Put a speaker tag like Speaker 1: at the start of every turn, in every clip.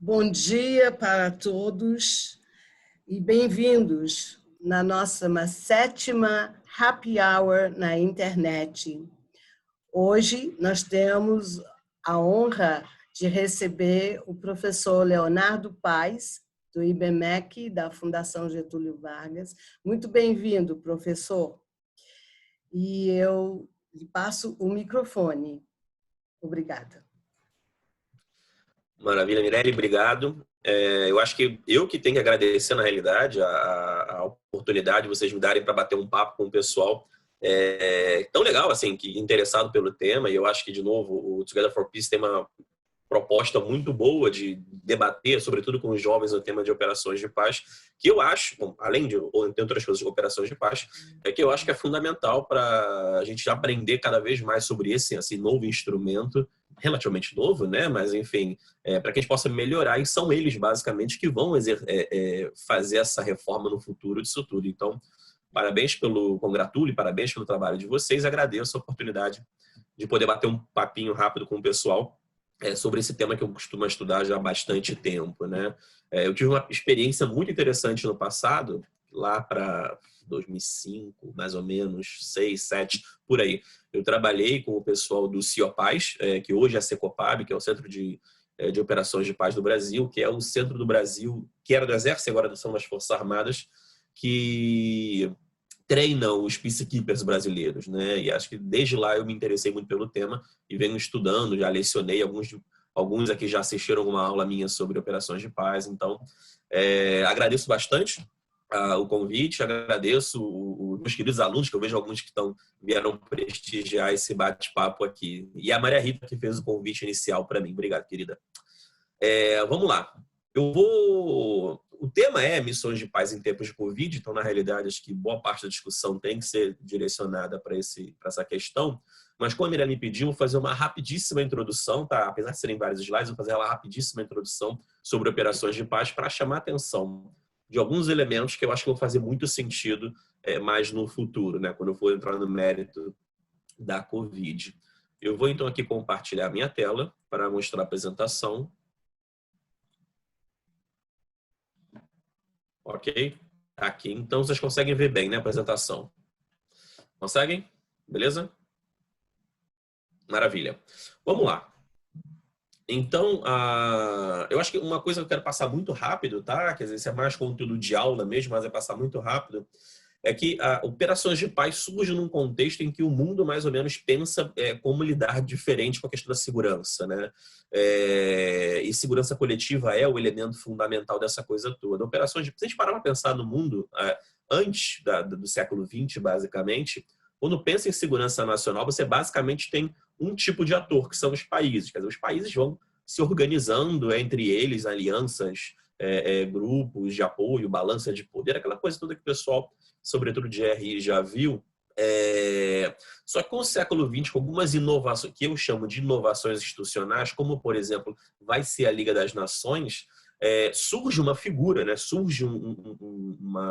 Speaker 1: Bom dia para todos e bem-vindos na nossa sétima Happy Hour na internet. Hoje nós temos a honra de receber o professor Leonardo Paes, do IBMEC, da Fundação Getúlio Vargas. Muito bem-vindo, professor. E eu lhe passo o microfone. Obrigada.
Speaker 2: Maravilha, Mirelle, obrigado. Eu acho que eu que tenho que agradecer, na realidade, a oportunidade de vocês me darem para bater um papo com o pessoal tão legal, assim, que interessado pelo tema. E eu acho que, de novo, o Together for Peace tem uma proposta muito boa de debater, sobretudo com os jovens, o tema de operações de paz, que eu acho, bom, além de entre outras coisas, operações de paz, que eu acho que é fundamental para a gente aprender cada vez mais sobre esse novo instrumento, relativamente novo, né? Mas, enfim, para que a gente possa melhorar, e são eles, basicamente, que vão fazer essa reforma no futuro disso tudo. Então, congratulo e parabéns pelo trabalho de vocês. Agradeço a oportunidade de poder bater um papinho rápido com o pessoal sobre esse tema que eu costumo estudar já há bastante tempo, né? Eu tive uma experiência muito interessante no passado, lá para 2005, mais ou menos, 6, 7, por aí. Eu trabalhei com o pessoal do CIOPAZ, que hoje é a Secopab, que é o Centro de Operações de Paz do Brasil, que é o centro do Brasil, que era do Exército, agora são das Forças Armadas, que treinam os peacekeepers brasileiros, né? E acho que desde lá eu me interessei muito pelo tema e venho estudando, já lecionei, alguns aqui já assistiram uma aula minha sobre operações de paz. Então, agradeço bastante o convite, agradeço os meus queridos alunos, que eu vejo alguns que vieram prestigiar esse bate-papo aqui. E a Maria Rita, que fez o convite inicial para mim. Obrigado, querida. Vamos lá. O tema é missões de paz em tempos de Covid, então, na realidade, acho que boa parte da discussão tem que ser direcionada para essa questão, mas como a Miriam me pediu, vou fazer uma rapidíssima introdução, tá? Apesar de serem vários slides, vou fazer uma rapidíssima introdução sobre operações de paz para chamar a atenção de alguns elementos que eu acho que vão fazer muito sentido mais no futuro, né? Quando eu for entrar no mérito da Covid. Eu vou, então, aqui compartilhar a minha tela para mostrar a apresentação. Ok? Aqui. Então, vocês conseguem ver bem, né, a apresentação. Conseguem? Beleza? Maravilha. Vamos lá. Então, eu acho que uma coisa que eu quero passar muito rápido, tá? Quer dizer, isso é mais conteúdo de aula mesmo, mas é passar muito rápido. É que operações de paz surgem num contexto em que o mundo mais ou menos pensa como lidar diferente com a questão da segurança, né? E segurança coletiva é o elemento fundamental dessa coisa toda. Operações de, se a gente parar para pensar no mundo antes do século XX, basicamente, quando pensa em segurança nacional, você basicamente tem um tipo de ator, que são os países. Quer dizer, os países vão se organizando entre eles, alianças, grupos de apoio, balança de poder, aquela coisa toda que o pessoal, sobretudo de RI, já viu. Só que com o século XX, com algumas inovações, que eu chamo de inovações institucionais, como, por exemplo, vai ser a Liga das Nações, surge uma figura, né? Surge um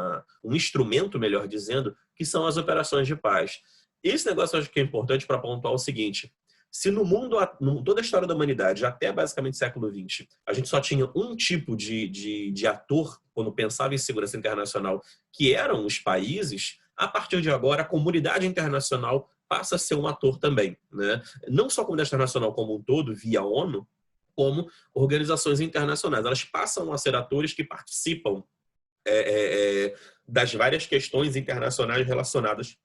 Speaker 2: instrumento, melhor dizendo, que são as operações de paz. Esse negócio eu acho que é importante para pontuar o seguinte: se no mundo, toda a história da humanidade, até basicamente século XX, a gente só tinha um tipo de ator, quando pensava em segurança internacional, que eram os países, a partir de agora a comunidade internacional passa a ser um ator também, né? Não só a comunidade internacional como um todo, via ONU, como organizações internacionais. Elas passam a ser atores que participam das várias questões internacionais relacionadas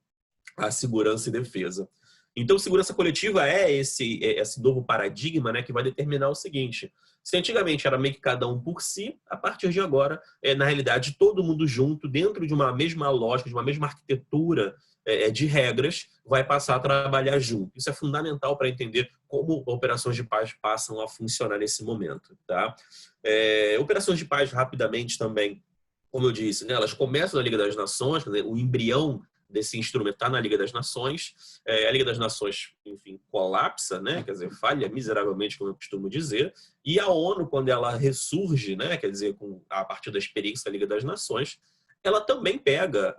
Speaker 2: à segurança e defesa. Então, segurança coletiva é esse novo paradigma, né, que vai determinar o seguinte: se antigamente era meio que cada um por si, a partir de agora, na realidade, todo mundo junto, dentro de uma mesma lógica, de uma mesma arquitetura de regras, vai passar a trabalhar junto. Isso é fundamental para entender como operações de paz passam a funcionar nesse momento. Tá? Operações de paz, rapidamente também, como eu disse, né, elas começam na Liga das Nações, quer dizer, o embrião desse instrumento está na Liga das Nações. A Liga das Nações, enfim, colapsa, né? Quer dizer, falha miseravelmente, como eu costumo dizer. E a ONU, quando ela ressurge, né? Quer dizer, a partir da experiência da Liga das Nações, ela também pega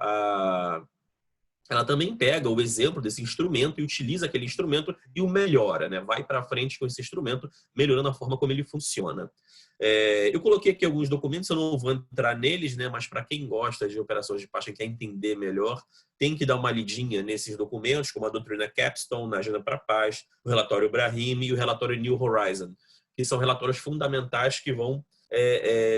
Speaker 2: ela também pega o exemplo desse instrumento e utiliza aquele instrumento e o melhora, né? Vai para frente com esse instrumento, melhorando a forma como ele funciona. Eu coloquei aqui alguns documentos, eu não vou entrar neles, né? Mas para quem gosta de operações de paz, quem quer entender melhor, tem que dar uma lidinha nesses documentos, como a doutrina Capstone, na Agenda para a Paz, o relatório Brahim e o relatório New Horizon, que são relatórios fundamentais que vão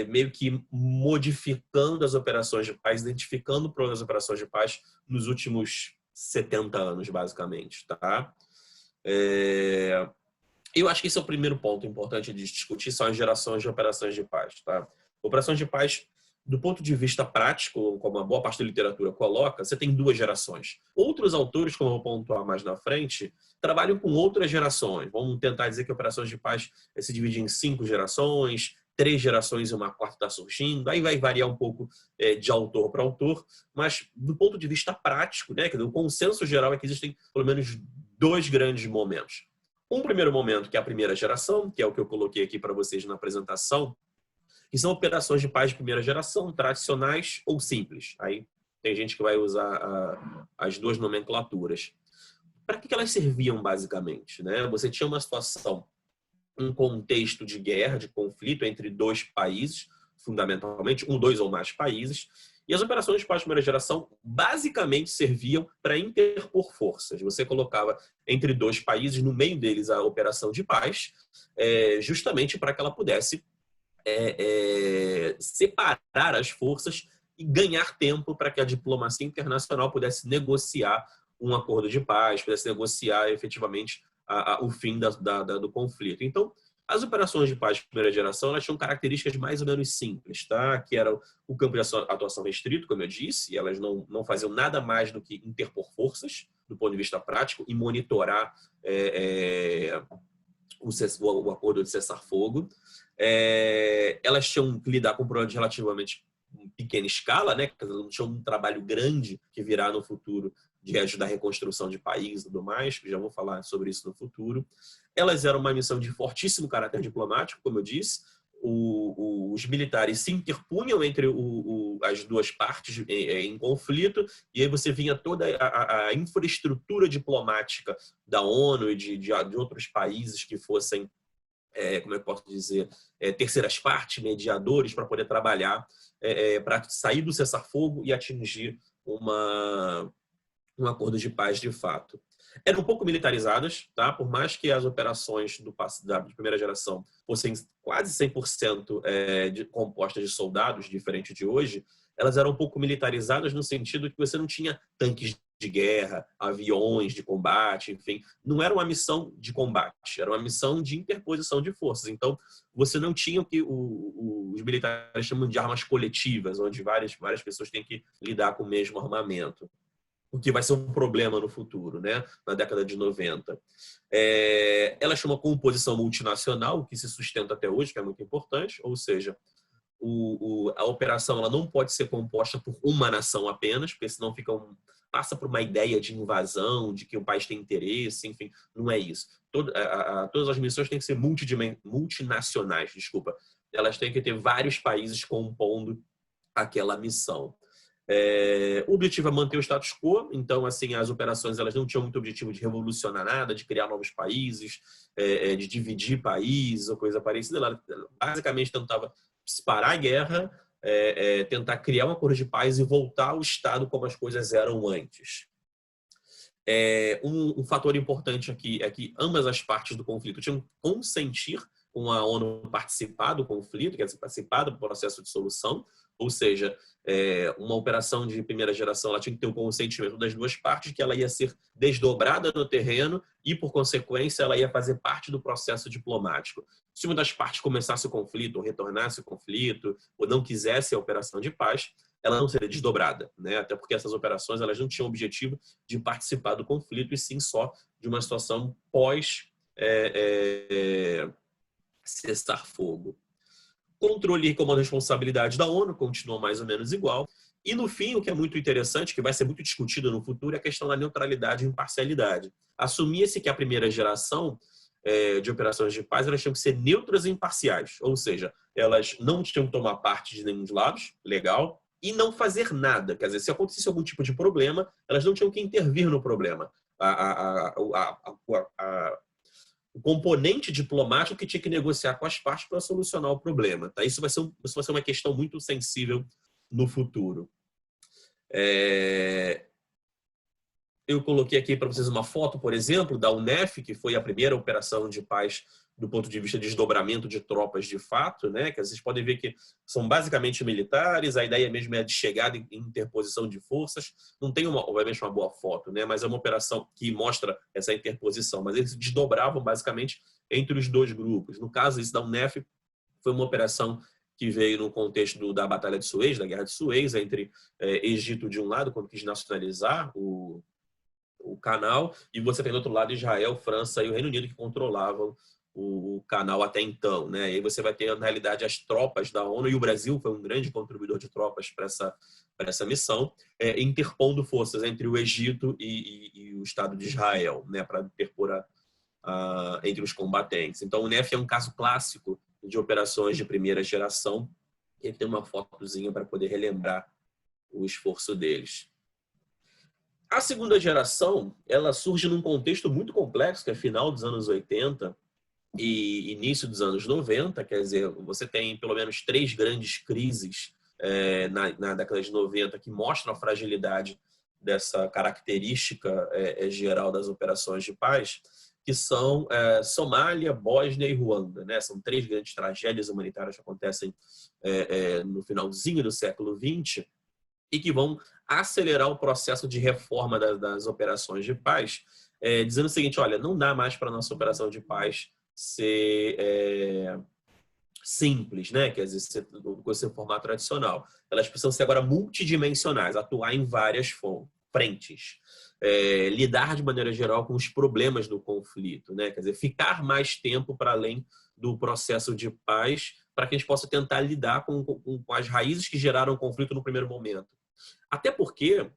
Speaker 2: meio que modificando as operações de paz, identificando as operações de paz nos últimos 70 anos, basicamente. Tá? Eu acho que esse é o primeiro ponto importante de discutir, são as gerações de operações de paz. Tá? Operações de paz, do ponto de vista prático, como a boa parte da literatura coloca, você tem 2 gerações. Outros autores, como eu vou pontuar mais na frente, trabalham com outras gerações. Vamos tentar dizer que operações de paz se dividem em 5 gerações, 3 gerações e uma quarta está surgindo. Aí vai variar um pouco de autor para autor, mas do ponto de vista prático, né, o consenso geral é que existem pelo menos 2 grandes momentos. Um primeiro momento, que é a primeira geração, que é o que eu coloquei aqui para vocês na apresentação, que são operações de paz de primeira geração, tradicionais ou simples. Aí tem gente que vai usar as 2 nomenclaturas. Para que elas serviam, basicamente? Né? Você tinha uma situação, um contexto de guerra, de conflito entre 2 países, fundamentalmente, 1, 2 ou mais países, e as operações de paz de primeira geração basicamente serviam para interpor forças. Você colocava entre 2 países, no meio deles a operação de paz, justamente para que ela pudesse separar as forças e ganhar tempo para que a diplomacia internacional pudesse negociar um acordo de paz, pudesse negociar efetivamente o fim do conflito. Então, as operações de paz de primeira geração, elas tinham características mais ou menos simples, tá? Que era o campo de atuação restrito, como eu disse, e elas não faziam nada mais do que interpor forças, do ponto de vista prático, e monitorar o acordo de cessar-fogo. Elas tinham que lidar com problemas de relativamente pequena escala, né? Não tinham um trabalho grande que virá no futuro de ajudar a reconstrução de país e tudo mais, já vou falar sobre isso no futuro. Elas eram uma missão de fortíssimo caráter diplomático, como eu disse. Os militares se interpunham entre as 2 partes em conflito, e aí você vinha toda a infraestrutura diplomática da ONU e de outros países que fossem, como eu posso dizer, terceiras partes, mediadores, para poder trabalhar para sair do cessar-fogo e atingir um acordo de paz de fato. Eram um pouco militarizadas, tá? Por mais que as operações de primeira geração fossem quase 100% compostas de soldados, diferente de hoje, elas eram um pouco militarizadas no sentido que você não tinha tanques de guerra, aviões de combate, enfim. Não era uma missão de combate, era uma missão de interposição de forças. Então, você não tinha o que os militares chamam de armas coletivas, onde várias pessoas têm que lidar com o mesmo armamento, o que vai ser um problema no futuro, né? Na década de 90. Ela chama composição multinacional, que se sustenta até hoje, que é muito importante, ou seja, a operação ela não pode ser composta por uma nação apenas, porque senão passa por uma ideia de invasão, de que o país tem interesse, enfim, não é isso. Todas as missões têm que ser multinacionais, desculpa. Elas têm que ter vários países compondo aquela missão. O objetivo é manter o status quo, então assim, as operações elas não tinham muito objetivo de revolucionar nada, de criar novos países, de dividir países ou coisa parecida. Ela basicamente tentava parar a guerra, tentar criar um acordo de paz e voltar ao estado como as coisas eram antes. Um fator importante aqui é que ambas as partes do conflito tinham que consentir com a ONU participar do conflito, quer dizer, participar do processo de solução, ou seja, uma operação de primeira geração ela tinha que ter o consentimento das 2 partes, que ela ia ser desdobrada no terreno e, por consequência, ela ia fazer parte do processo diplomático. Se uma das partes começasse o conflito, ou retornasse o conflito, ou não quisesse a operação de paz, ela não seria desdobrada, né? Até porque essas operações elas não tinham o objetivo de participar do conflito, e sim só de uma situação pós cessar-fogo. Controle e comando e responsabilidade da ONU continua mais ou menos igual. E, no fim, o que é muito interessante, que vai ser muito discutido no futuro, é a questão da neutralidade e imparcialidade. Assumia-se que a primeira geração de operações de paz elas tinham que ser neutras e imparciais, ou seja, elas não tinham que tomar parte de nenhum dos lados, legal, e não fazer nada. Quer dizer, se acontecesse algum tipo de problema, elas não tinham que intervir no problema. O componente diplomático que tinha que negociar com as partes para solucionar o problema. Tá? Isso vai ser uma questão muito sensível no futuro. Eu coloquei aqui para vocês uma foto, por exemplo, da UNEF, que foi a primeira operação de paz do ponto de vista de desdobramento de tropas de fato, né? Que vocês podem ver que são basicamente militares, a ideia mesmo é de chegada e interposição de forças. Não tem, obviamente, uma boa foto, né? Mas é uma operação que mostra essa interposição. Mas eles desdobravam basicamente entre os dois grupos. No caso, isso da UNEF foi uma operação que veio no contexto da Batalha de Suez, da Guerra de Suez, entre Egito de um lado, quando quis nacionalizar o canal, e você tem do outro lado Israel, França e o Reino Unido que controlavam o canal até então, né? E aí você vai ter, na realidade, as tropas da ONU, e o Brasil foi um grande contribuidor de tropas para essa missão, interpondo forças entre o Egito e o Estado de Israel, né? Para interpor entre os combatentes. Então, o UNEF é um caso clássico de operações de primeira geração, e aqui tem uma fotozinha para poder relembrar o esforço deles. A segunda geração, ela surge num contexto muito complexo, que é final dos anos 80 e início dos anos 90, quer dizer, você tem pelo menos 3 grandes crises na década de 90 que mostram a fragilidade dessa característica geral das operações de paz, que são Somália, Bósnia e Ruanda, né? São 3 grandes tragédias humanitárias que acontecem no finalzinho do século XX, e que vão acelerar o processo de reforma das operações de paz, dizendo o seguinte: olha, não dá mais para a nossa operação de paz ser simples, né? Quer dizer, ser formato tradicional. Elas precisam ser agora multidimensionais, atuar em várias frentes, lidar de maneira geral com os problemas do conflito, né? Quer dizer, ficar mais tempo para além do processo de paz, para que a gente possa tentar lidar com as raízes que geraram o conflito no primeiro momento. Até porque,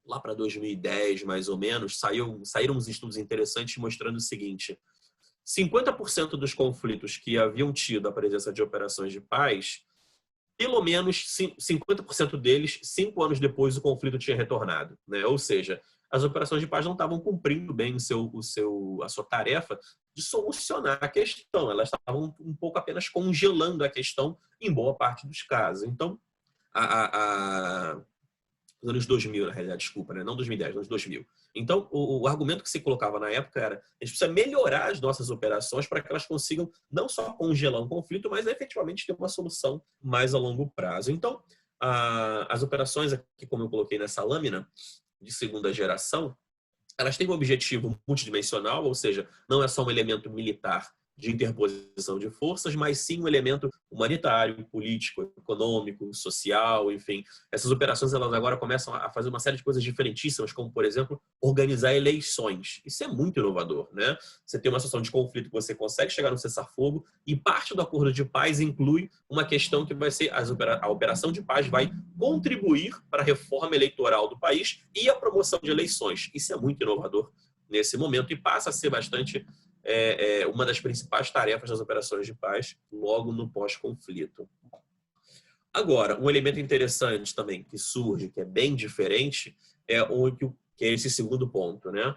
Speaker 2: lá para 2010, mais ou menos, saíram uns estudos interessantes mostrando o seguinte: 50% dos conflitos que haviam tido a presença de operações de paz, pelo menos 50% deles, 5 anos depois, o conflito tinha retornado, né? Ou seja, as operações de paz não estavam cumprindo bem a sua tarefa de solucionar a questão. Elas estavam um pouco apenas congelando a questão em boa parte dos casos. Então, nos anos 2000, na realidade, desculpa, né? Não 2010, anos 2000. Então, o argumento que se colocava na época era: a gente precisa melhorar as nossas operações para que elas consigam não só congelar um conflito, mas efetivamente ter uma solução mais a longo prazo. Então, as operações aqui, como eu coloquei nessa lâmina, de segunda geração, elas têm um objetivo multidimensional, ou seja, não é só um elemento militar de interposição de forças, mas sim um elemento humanitário, político, econômico, social, enfim. Essas operações, elas agora começam a fazer uma série de coisas diferentíssimas, como, por exemplo, organizar eleições. Isso é muito inovador, né? Você tem uma situação de conflito que você consegue chegar no cessar-fogo, e parte do acordo de paz inclui uma questão que vai ser: a operação de paz vai contribuir para a reforma eleitoral do país e a promoção de eleições. Isso é muito inovador nesse momento e passa a ser bastante uma das principais tarefas das operações de paz logo no pós-conflito. Agora, um elemento interessante também que surge, que é bem diferente, que é esse segundo ponto, né?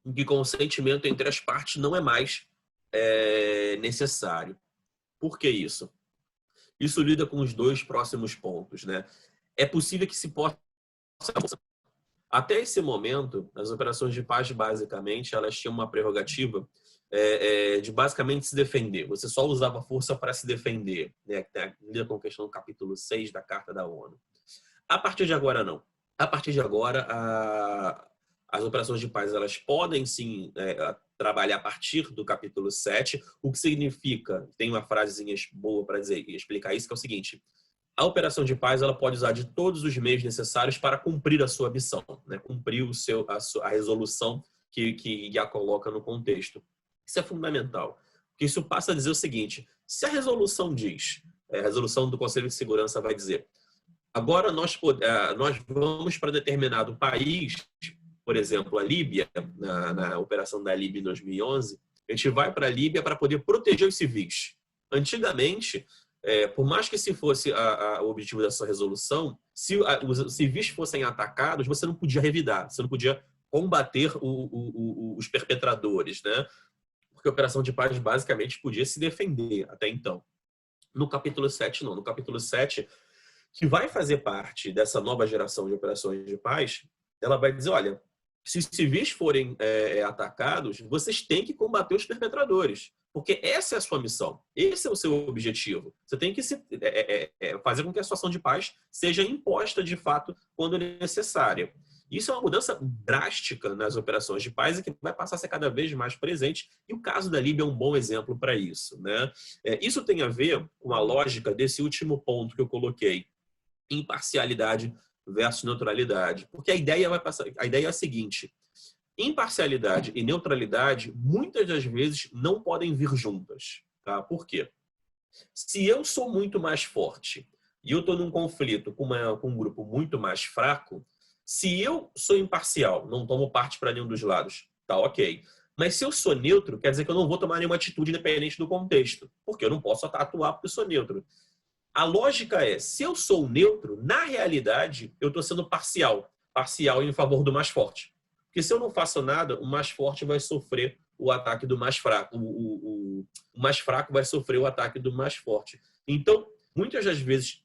Speaker 2: Em que consentimento entre as partes não é mais necessário. Por que isso? Isso lida com os 2 próximos pontos, né? É possível que se possa... Até esse momento, as operações de paz, basicamente, elas tinham uma prerrogativa de basicamente se defender. Você só usava força para se defender, né? Lida com a questão do capítulo 6 da Carta da ONU. A partir de agora, não. A partir de agora, as operações de paz, elas podem, sim, trabalhar a partir do capítulo 7, o que significa, tem uma frasezinha boa para explicar isso, que é o seguinte: a operação de paz, ela pode usar de todos os meios necessários para cumprir a sua missão, né? Cumprir a resolução que a coloca no contexto. Isso é fundamental, porque isso passa a dizer o seguinte: se a resolução diz, a resolução do Conselho de Segurança vai dizer, agora nós vamos para determinado país, por exemplo, a Líbia, na operação da Líbia em 2011, a gente vai para a Líbia para poder proteger os civis. Antigamente, por mais que se fosse o objetivo dessa resolução, se os civis fossem atacados, você não podia revidar, você não podia combater os perpetradores, né? Porque a operação de paz basicamente podia se defender até então. No capítulo 7, não. No capítulo 7, que vai fazer parte dessa nova geração de operações de paz, ela vai dizer, olha, se os civis forem atacados, vocês têm que combater os perpetradores, porque essa é a sua missão, esse é o seu objetivo. Você tem que fazer com que a situação de paz seja imposta de fato quando necessária. Isso é uma mudança drástica nas operações de paz e que vai passar a ser cada vez mais presente, e o caso da Líbia é um bom exemplo para isso, né? Isso tem a ver com a lógica desse último ponto que eu coloquei, imparcialidade versus neutralidade. Porque a ideia é a seguinte: imparcialidade e neutralidade muitas das vezes não podem vir juntas. Tá? Por quê? Se eu sou muito mais forte e eu estou num conflito com um grupo muito mais fraco, se eu sou imparcial, não tomo parte para nenhum dos lados, tá ok. Mas se eu sou neutro, quer dizer que eu não vou tomar nenhuma atitude independente do contexto, porque eu não posso atuar porque eu sou neutro. A lógica é, se eu sou neutro, na realidade, eu estou sendo parcial em favor do mais forte. Porque se eu não faço nada, o mais forte vai sofrer o ataque do mais fraco. O mais fraco vai sofrer o ataque do mais forte. Então, muitas das vezes,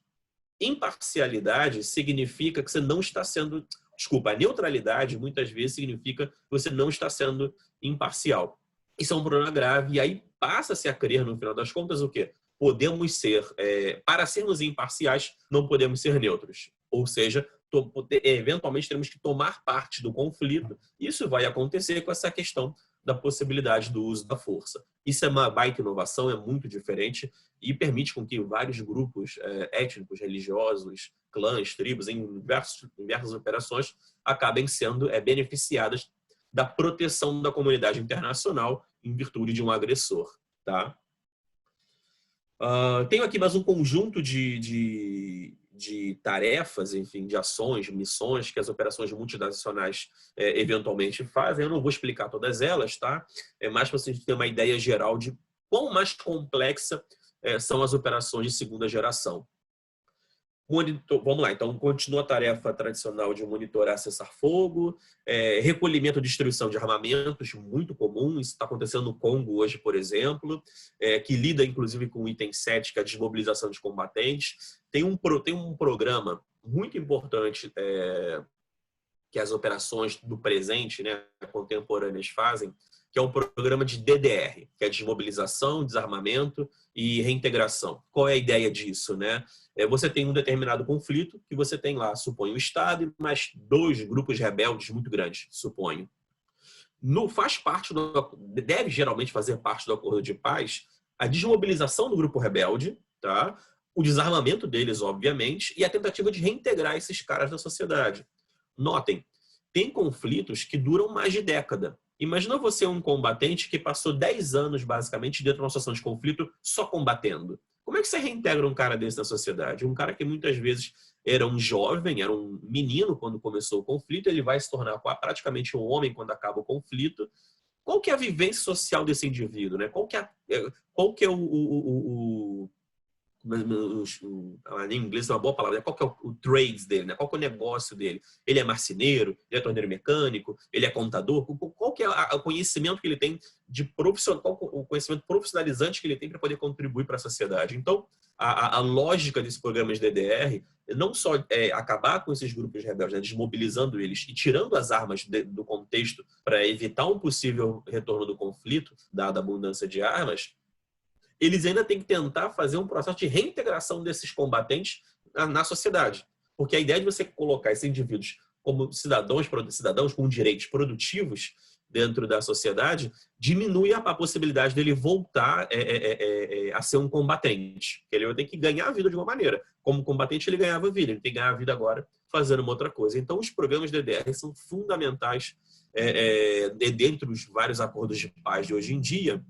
Speaker 2: imparcialidade significa que você não está sendo... Desculpa, a neutralidade muitas vezes significa que você não está sendo imparcial. Isso é um problema grave e aí passa-se a crer, no final das contas, o quê? Podemos ser, para sermos imparciais, não podemos ser neutros. Ou seja, eventualmente teremos que tomar parte do conflito. Isso vai acontecer com essa questão da possibilidade do uso da força. Isso é uma baita inovação, é muito diferente e permite com que vários grupos étnicos, religiosos, clãs, tribos, em diversas operações, acabem sendo beneficiadas da proteção da comunidade internacional em virtude de um agressor. Tá? Tenho aqui mais um conjunto de tarefas, enfim, de ações, missões que as operações multinacionais eventualmente fazem. Eu não vou explicar todas elas, tá? É mais para vocês terem uma ideia geral de quão mais complexa são as operações de segunda geração. Vamos lá, então continua a tarefa tradicional de monitorar cessar-fogo, recolhimento e distribuição de armamentos, muito comum, isso está acontecendo no Congo hoje, por exemplo, que lida inclusive com o item 7, que é a desmobilização de combatentes. Tem um programa muito importante que as operações do presente, né, contemporâneas fazem, que é um programa de DDR, que é desmobilização, desarmamento e reintegração. Qual é a ideia disso, né? Você tem um determinado conflito que você tem lá, suponho, o Estado e mais 2 grupos rebeldes muito grandes, suponho. Deve geralmente fazer parte do acordo de paz a desmobilização do grupo rebelde, tá? O desarmamento deles, obviamente, e a tentativa de reintegrar esses caras na sociedade. Notem, tem conflitos que duram mais de década. Imagina você um combatente que passou 10 anos, basicamente, dentro de uma situação de conflito, só combatendo. Como é que você reintegra um cara desse na sociedade? Um cara que muitas vezes era um jovem, era um menino quando começou o conflito, ele vai se tornar praticamente um homem quando acaba o conflito. Qual que é a vivência social desse indivíduo, né? Qual que é em inglês é uma boa palavra, qual que é o trades dele, né? Qual que é o negócio dele? Ele é marceneiro, ele é torneiro mecânico, ele é contador? Qual que é o conhecimento que ele tem de profissional, o conhecimento profissionalizante que ele tem para poder contribuir para a sociedade? Então, a lógica desse programa de DDR não só acabar com esses grupos rebeldes, né, desmobilizando eles e tirando as armas do contexto para evitar um possível retorno do conflito, dada a abundância de armas, eles ainda têm que tentar fazer um processo de reintegração desses combatentes na sociedade. Porque a ideia de você colocar esses indivíduos como cidadãos com direitos produtivos dentro da sociedade diminui a possibilidade dele voltar a ser um combatente. Ele vai ter que ganhar a vida de uma maneira. Como combatente, ele ganhava a vida. Ele tem que ganhar a vida agora fazendo uma outra coisa. Então, os programas de DDR são fundamentais dentre os vários acordos de paz de hoje em dia.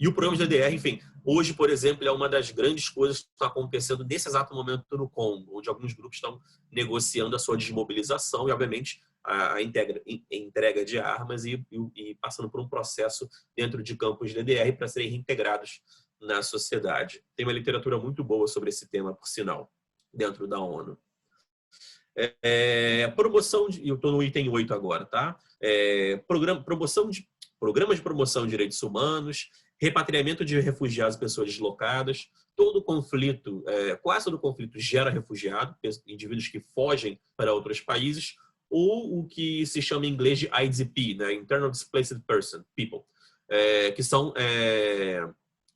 Speaker 2: E o programa de DDR, enfim, hoje, por exemplo, é uma das grandes coisas que está acontecendo nesse exato momento no Congo, onde alguns grupos estão negociando a sua desmobilização e, obviamente, a entrega de armas e passando por um processo dentro de campos de DDR para serem reintegrados na sociedade. Tem uma literatura muito boa sobre esse tema, por sinal, dentro da ONU. Eu estou no item 8 agora, tá? Programas de promoção de direitos humanos, repatriamento de refugiados e pessoas deslocadas. Todo conflito, quase todo conflito gera refugiado, indivíduos que fogem para outros países, ou o que se chama em inglês de IDP, né? Internal Displaced People, que são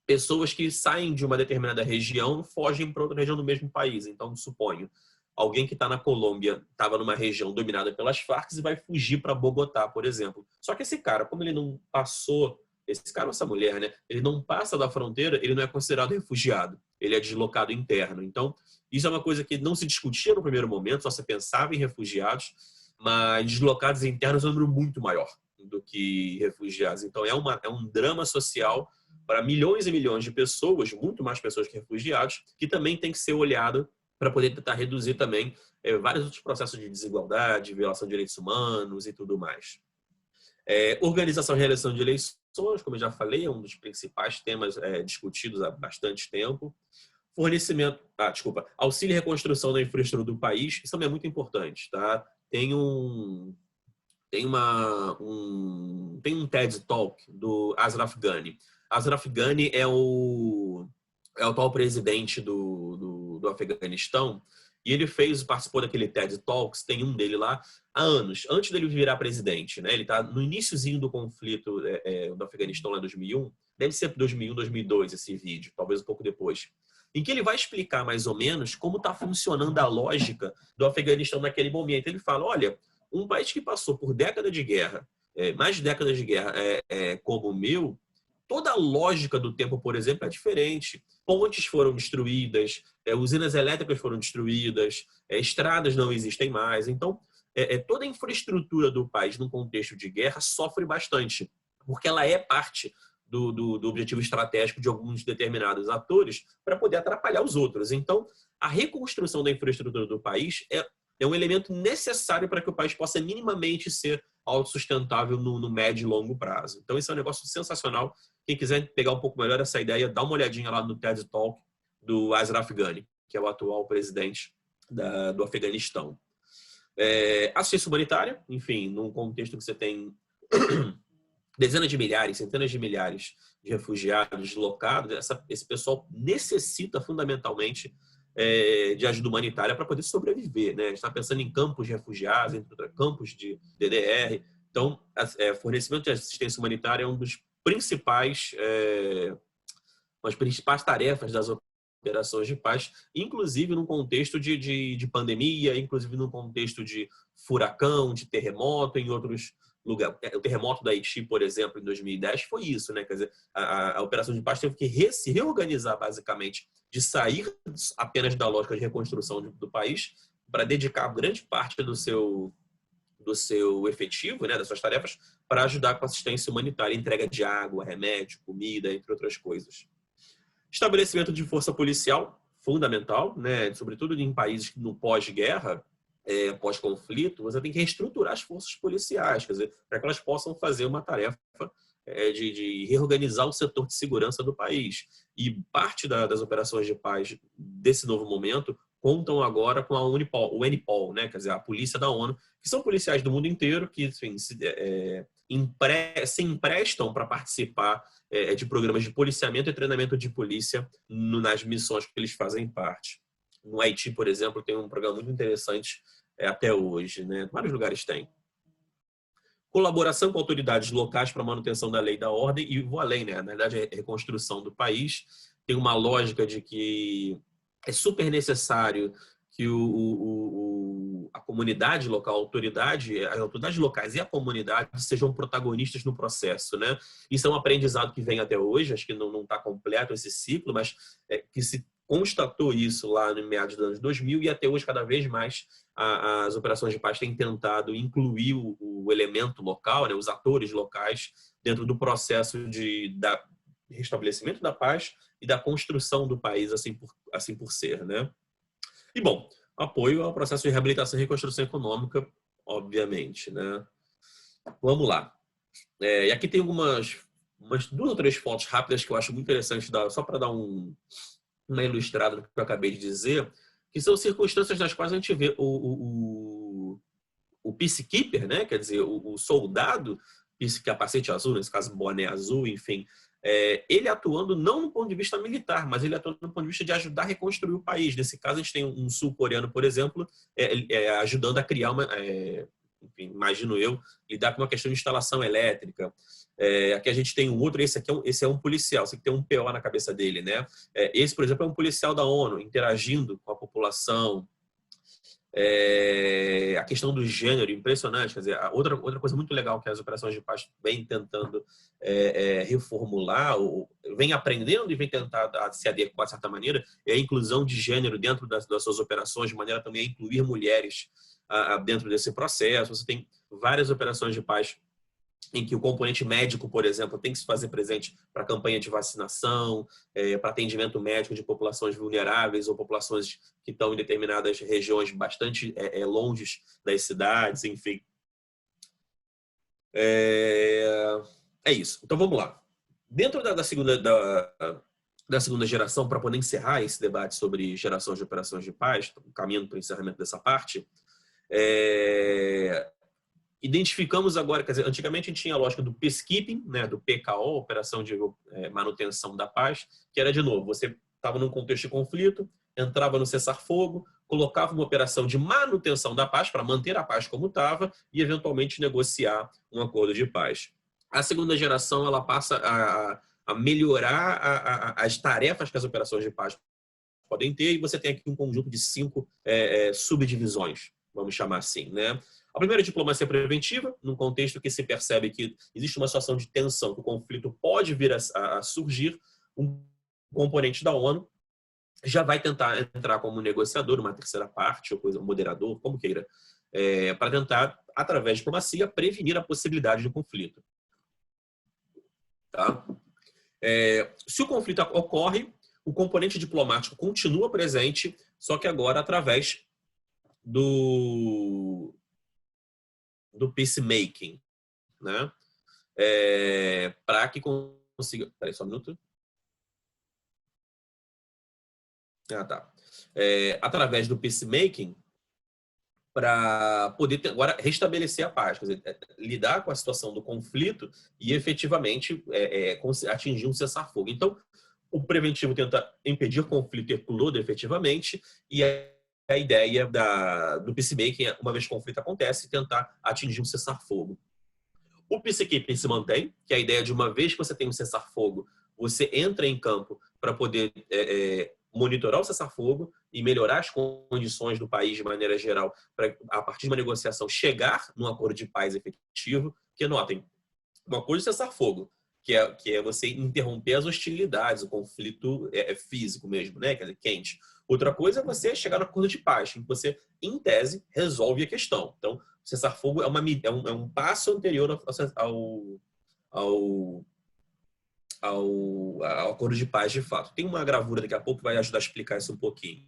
Speaker 2: pessoas que saem de uma determinada região, fogem para outra região do mesmo país. Então, suponho, alguém que está na Colômbia estava numa região dominada pelas Farc e vai fugir para Bogotá, por exemplo. Só que esse cara, como ele não passou, esse cara ou essa mulher, né? Ele não passa da fronteira, ele não é considerado refugiado. Ele é deslocado interno. Então, isso é uma coisa que não se discutia no primeiro momento, só se pensava em refugiados, mas deslocados internos é um número muito maior do que refugiados. Então, é um drama social para milhões e milhões de pessoas, muito mais pessoas que refugiados, que também tem que ser olhado para poder tentar reduzir também vários outros processos de desigualdade, violação de direitos humanos e tudo mais. Organização e realização de eleições, como eu já falei, é um dos principais temas discutidos há bastante tempo. Auxílio e reconstrução da infraestrutura do país, isso também é muito importante, tá? Tem um TED Talk do Ashraf Ghani. Ashraf Ghani é o atual presidente do Afeganistão, e ele participou daquele TED Talks, tem um dele lá, há anos, antes dele virar presidente, né? Ele está no iniciozinho do conflito do Afeganistão, lá em 2001, deve ser 2001, 2002 esse vídeo, talvez um pouco depois, em que ele vai explicar mais ou menos como está funcionando a lógica do Afeganistão naquele momento. Ele fala, olha, um país que passou por décadas de guerra, mais de décadas de guerra como o meu, toda a lógica do tempo, por exemplo, é diferente. Pontes foram destruídas, usinas elétricas foram destruídas, estradas não existem mais. Então, toda a infraestrutura do país, num contexto de guerra, sofre bastante, porque ela é parte do objetivo estratégico de alguns determinados atores para poder atrapalhar os outros. Então, a reconstrução da infraestrutura do país é um elemento necessário para que o país possa minimamente ser autossustentável no médio e longo prazo. Então, esse é um negócio sensacional. Quem quiser pegar um pouco melhor essa ideia, dá uma olhadinha lá no TED Talk do Ashraf Ghani, que é o atual presidente do Afeganistão. Assistência humanitária, enfim, num contexto que você tem dezenas de milhares, centenas de milhares de refugiados deslocados, esse pessoal necessita fundamentalmente de ajuda humanitária para poder sobreviver, né? A gente está pensando em campos de refugiados, campos de DDR. Então, fornecimento de assistência humanitária é um dos principais tarefas das operações de paz, inclusive num contexto de pandemia, inclusive num contexto de furacão, de terremoto, em outros lugares. O terremoto da Haiti, por exemplo, em 2010, foi isso, né? Quer dizer, a operação de paz teve que se reorganizar, basicamente, de sair apenas da lógica de reconstrução do país para dedicar grande parte do seu efetivo, né, das suas tarefas, para ajudar com assistência humanitária, entrega de água, remédio, comida, entre outras coisas. Estabelecimento de força policial, fundamental, né, sobretudo em países no pós-guerra, pós-conflito, você tem que reestruturar as forças policiais, quer dizer, para que elas possam fazer uma tarefa de reorganizar o setor de segurança do país. E parte das operações de paz desse novo momento contam agora com a UNPOL, né? Quer dizer, a polícia da ONU, que são policiais do mundo inteiro que, enfim, se emprestam para participar de programas de policiamento e treinamento de polícia nas missões que eles fazem parte. No Haiti, por exemplo, tem um programa muito interessante até hoje, né? Vários lugares tem. Colaboração com autoridades locais para manutenção da lei e da ordem, e vou além, né? Na verdade, a reconstrução do país tem uma lógica de que é super necessário que a comunidade local, as autoridades locais e a comunidade sejam protagonistas no processo, né? Isso é um aprendizado que vem até hoje, acho que não está completo esse ciclo, mas que se constatou isso lá no meados dos anos 2000 e até hoje cada vez mais as operações de paz têm tentado incluir o elemento local, né, os atores locais dentro do processo de restabelecimento da paz e da construção do país assim por ser, né? E bom, apoio ao processo de reabilitação e reconstrução econômica, obviamente, né? Vamos lá. E aqui tem algumas umas 2 ou 3 fotos rápidas que eu acho muito interessante, só para dar uma ilustrada no que eu acabei de dizer, que são circunstâncias nas quais a gente vê o peacekeeper, né? Quer dizer, o soldado, capacete azul, nesse caso boné azul, enfim, ele atuando não no ponto de vista militar, mas ele atuando no ponto de vista de ajudar a reconstruir o país. Nesse caso, a gente tem um sul-coreano, por exemplo, ajudando a criar enfim, imagino eu, lidar com uma questão de instalação elétrica. Aqui a gente tem um outro, esse é um policial, você tem um PO na cabeça dele, né? Esse, por exemplo, é um policial da ONU, interagindo com a população. A questão do gênero, impressionante. Quer dizer, outra coisa muito legal que as operações de paz vêm tentando reformular, vem aprendendo e vem tentar se adequar de certa maneira, é a inclusão de gênero dentro das suas operações, de maneira também a incluir mulheres dentro desse processo. Você tem várias operações de paz em que o componente médico, por exemplo, tem que se fazer presente para campanha de vacinação, para atendimento médico de populações vulneráveis ou populações que estão em determinadas regiões bastante longe das cidades, enfim. É isso. Então, vamos lá. Dentro da segunda geração, para poder encerrar esse debate sobre geração de operações de paz, caminhando para o encerramento dessa parte, identificamos agora, quer dizer, antigamente a gente tinha a lógica do peacekeeping, né, do PKO, Operação de Manutenção da Paz, que era, de novo, você estava num contexto de conflito, entrava no cessar-fogo, colocava uma operação de manutenção da paz para manter a paz como estava e, eventualmente, negociar um acordo de paz. A segunda geração ela passa a melhorar as tarefas que as operações de paz podem ter, e você tem aqui um conjunto de 5 subdivisões, vamos chamar assim, né? A primeira é a diplomacia preventiva, num contexto que se percebe que existe uma situação de tensão, que o conflito pode vir a surgir, um componente da ONU já vai tentar entrar como negociador, uma terceira parte, ou um moderador, como queira, para tentar, através de diplomacia, prevenir a possibilidade de um conflito. Tá? Se o conflito ocorre, o componente diplomático continua presente, só que agora através do peacemaking, né? Para que consiga... Peraí, só um minuto. Tá. Através do peacemaking, para poder agora restabelecer a paz, quer dizer, lidar com a situação do conflito e efetivamente atingir um cessar-fogo. Então, o preventivo tenta impedir conflito eclodir efetivamente, e a ideia do peacemaking, uma vez que o conflito acontece, tentar atingir um cessar-fogo. O peacekeeping se mantém, que é a ideia de uma vez que você tem um cessar-fogo, você entra em campo para poder monitorar o cessar-fogo e melhorar as condições do país de maneira geral, para, a partir de uma negociação, chegar num acordo de paz efetivo. Que, notem, uma coisa é cessar-fogo, que é você interromper as hostilidades, o conflito físico mesmo, né? Quer dizer, quente. Outra coisa é você chegar no acordo de paz, em que você, em tese, resolve a questão. Então, o cessar-fogo é um passo anterior ao acordo de paz, de fato. Tem uma gravura daqui a pouco que vai ajudar a explicar isso um pouquinho.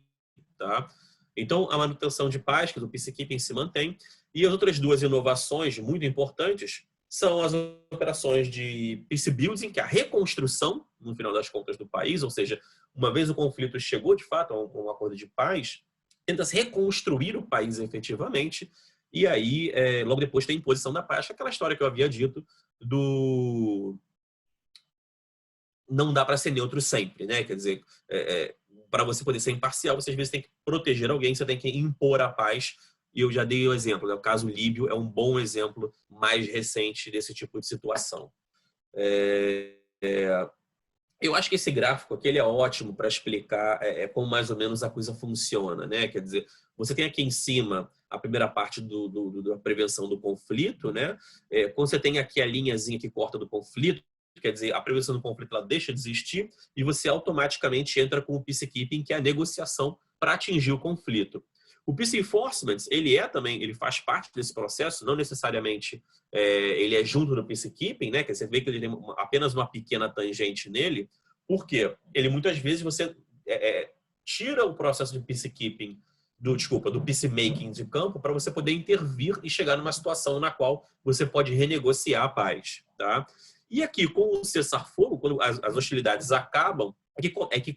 Speaker 2: Tá? Então, a manutenção de paz, que o peacekeeping se mantém, e as outras 2 inovações muito importantes são as operações de peace building, que é a reconstrução, no final das contas, do país, ou seja, uma vez o conflito chegou, de fato, a um acordo de paz, tenta-se reconstruir o país efetivamente, e aí, logo depois, tem a imposição da paz, aquela história que eu havia dito do... Não dá para ser neutro sempre, né? Quer dizer, para você poder ser imparcial, você às vezes tem que proteger alguém, você tem que impor a paz. E eu já dei o exemplo, né? O caso líbio é um bom exemplo mais recente desse tipo de situação. Eu acho que esse gráfico aqui ele é ótimo para explicar como mais ou menos a coisa funciona, né? Quer dizer, você tem aqui em cima a primeira parte da prevenção do conflito, né? Quando você tem aqui a linhazinha que corta do conflito, quer dizer, a prevenção do conflito ela deixa de existir e você automaticamente entra com o peacekeeping, que é a negociação para atingir o conflito. O peace enforcement, ele faz parte desse processo, não necessariamente ele é junto do peacekeeping, né? Que você vê que ele tem apenas uma pequena tangente nele, porque ele muitas vezes você tira o processo de peacekeeping do peacemaking de campo para você poder intervir e chegar numa situação na qual você pode renegociar a paz, tá? E aqui, com o cessar-fogo, quando as hostilidades acabam, é que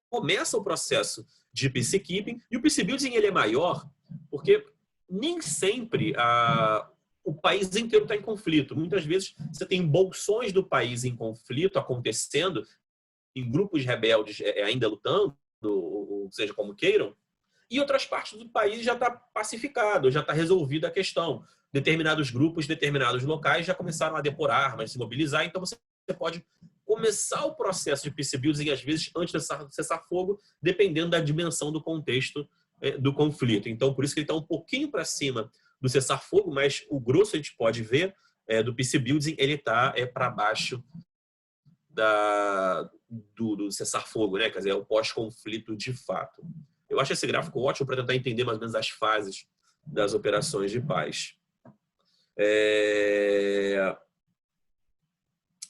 Speaker 2: começa o processo de peacekeeping, e o peacebuilding ele é maior, porque nem sempre o país inteiro está em conflito. Muitas vezes você tem bolsões do país em conflito acontecendo, em grupos rebeldes ainda lutando, ou seja, como queiram, e outras partes do país já está pacificado, já está resolvida a questão. Determinados grupos, determinados locais já começaram a depor armas, se mobilizar, então você pode começar o processo de peacebuilding, às vezes, antes de cessar fogo, dependendo da dimensão do contexto do conflito. Então, por isso que ele está um pouquinho para cima do cessar-fogo, mas o grosso a gente pode ver do peacebuilding, ele está para baixo do cessar-fogo, né? Quer dizer, é o pós-conflito de fato. Eu acho esse gráfico ótimo para tentar entender mais ou menos as fases das operações de paz.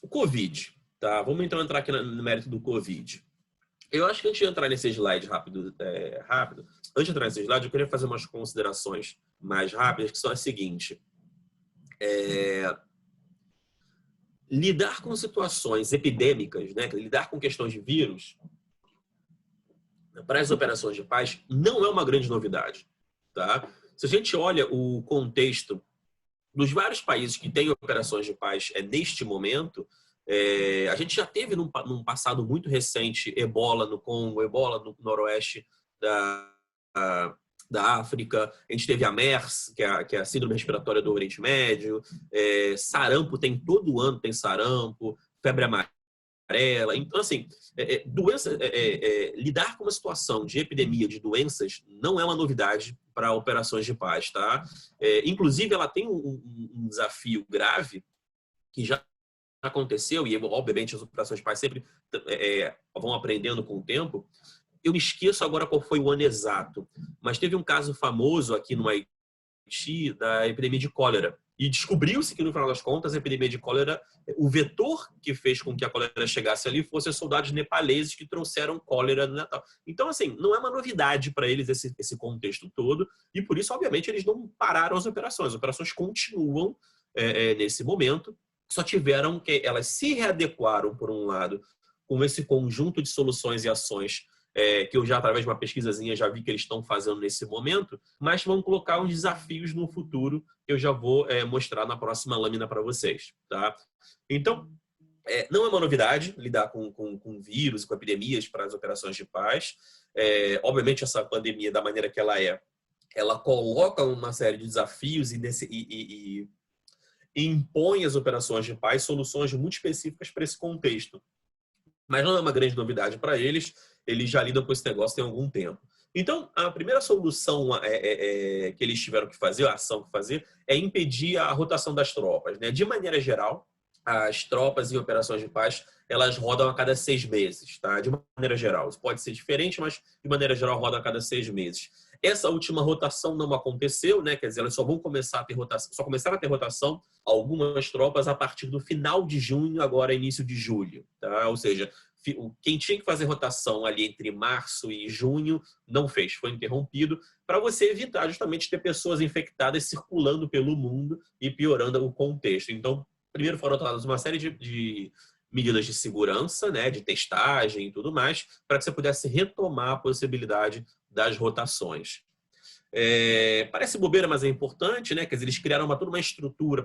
Speaker 2: O Covid, tá? Vamos então entrar aqui no mérito do Covid. Eu acho que antes de entrar nesse slide rápido, antes de entrar nesse slide, eu queria fazer umas considerações mais rápidas, que são as seguintes. Lidar com situações epidêmicas, né? Lidar com questões de vírus, para as operações de paz, não é uma grande novidade, tá? Se a gente olha o contexto dos vários países que têm operações de paz neste momento, a gente já teve num passado muito recente ebola no Congo, ebola no noroeste da África, a gente teve a MERS, que é a síndrome respiratória do Oriente Médio, sarampo todo ano tem sarampo, febre amarela. Então, assim, lidar com uma situação de epidemia de doenças não é uma novidade para operações de paz, tá? Inclusive, ela tem um desafio grave que já aconteceu, e obviamente as operações de paz sempre vão aprendendo com o tempo. Eu me esqueço agora qual foi o ano exato, mas teve um caso famoso aqui no Haiti da epidemia de cólera. E descobriu-se que, no final das contas, a epidemia de cólera, o vetor que fez com que a cólera chegasse ali fossem soldados nepaleses que trouxeram cólera no Natal. Então, assim, não é uma novidade para eles esse contexto todo, e por isso, obviamente, eles não pararam as operações continuam nesse momento, só tiveram que elas se readequaram, por um lado, com esse conjunto de soluções e ações que eu já, através de uma pesquisazinha, já vi que eles estão fazendo nesse momento, mas vão colocar uns desafios no futuro que eu já vou mostrar na próxima lâmina para vocês, tá? Então, não é uma novidade lidar com vírus, com epidemias para as operações de paz. Obviamente, essa pandemia, da maneira que ela coloca uma série de desafios e impõe às operações de paz soluções muito específicas para esse contexto. Mas não é uma grande novidade para eles já lidam com esse negócio tem algum tempo. Então, a primeira solução que eles tiveram que fazer, a ação que fazer, é impedir a rotação das tropas, né? De maneira geral, as tropas em operações de paz, elas rodam a cada 6 meses, tá? De maneira geral. Isso pode ser diferente, mas de maneira geral rodam a cada 6 meses. Essa última rotação não aconteceu, né? Quer dizer, elas só vão começar a ter rotação, só começaram a ter rotação algumas tropas a partir do final de junho, agora início de julho, tá? Ou seja, quem tinha que fazer rotação ali entre março e junho não fez, foi interrompido, para você evitar justamente ter pessoas infectadas circulando pelo mundo e piorando o contexto. Então, primeiro foram adotadas uma série de medidas de segurança, né, de testagem e tudo mais, para que você pudesse retomar a possibilidade das rotações. Parece bobeira, mas é importante, né? Quer dizer, eles criaram toda uma estrutura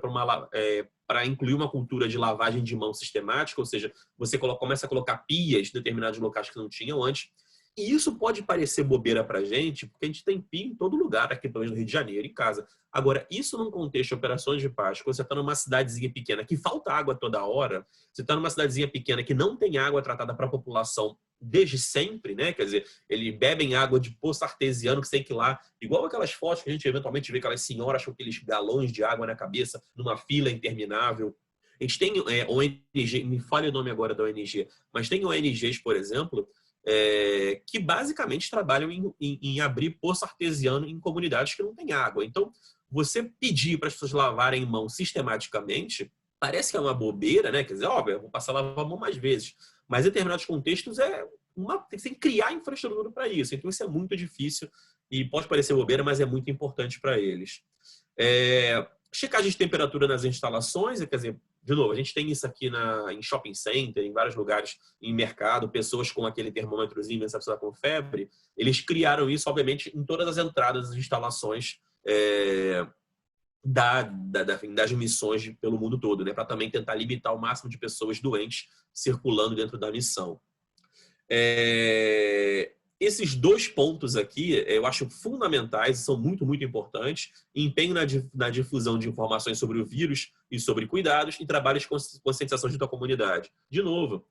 Speaker 2: para incluir uma cultura de lavagem de mão sistemática, ou seja, você começa a colocar pias em determinados locais que não tinham antes. E isso pode parecer bobeira para a gente, porque a gente tem pia em todo lugar, aqui pelo menos no Rio de Janeiro, em casa. Agora, isso num contexto de operações de paz, quando você está numa cidadezinha pequena que falta água toda hora, você está numa cidadezinha pequena que não tem água tratada para a população desde sempre, né? Quer dizer, eles bebem água de poço artesiano que você tem que ir lá, igual aquelas fotos que a gente eventualmente vê aquelas senhoras com aqueles galões de água na cabeça, numa fila interminável. A gente tem ONG, me fale o nome agora da ONG, mas tem ONGs, por exemplo, que basicamente trabalham em abrir poço artesiano em comunidades que não têm água. Então, você pedir para as pessoas lavarem mão sistematicamente, parece que é uma bobeira, né? Quer dizer, óbvio, eu vou passar a lavar a mão mais vezes. Mas em determinados contextos tem que criar infraestrutura para isso. Então, isso é muito difícil e pode parecer bobeira, mas é muito importante para eles. Checagem de temperatura nas instalações, quer dizer, de novo, a gente tem isso aqui em shopping center, em vários lugares, em mercado, pessoas com aquele termômetrozinho, se a pessoa com febre, eles criaram isso, obviamente, em todas as entradas das instalações das missões pelo mundo todo, né? Para também tentar limitar o máximo de pessoas doentes circulando dentro da missão. Esses dois pontos aqui eu acho fundamentais, são muito, muito importantes. Empenho na difusão de informações sobre o vírus e sobre cuidados e trabalhos de conscientização junto à comunidade. De novo,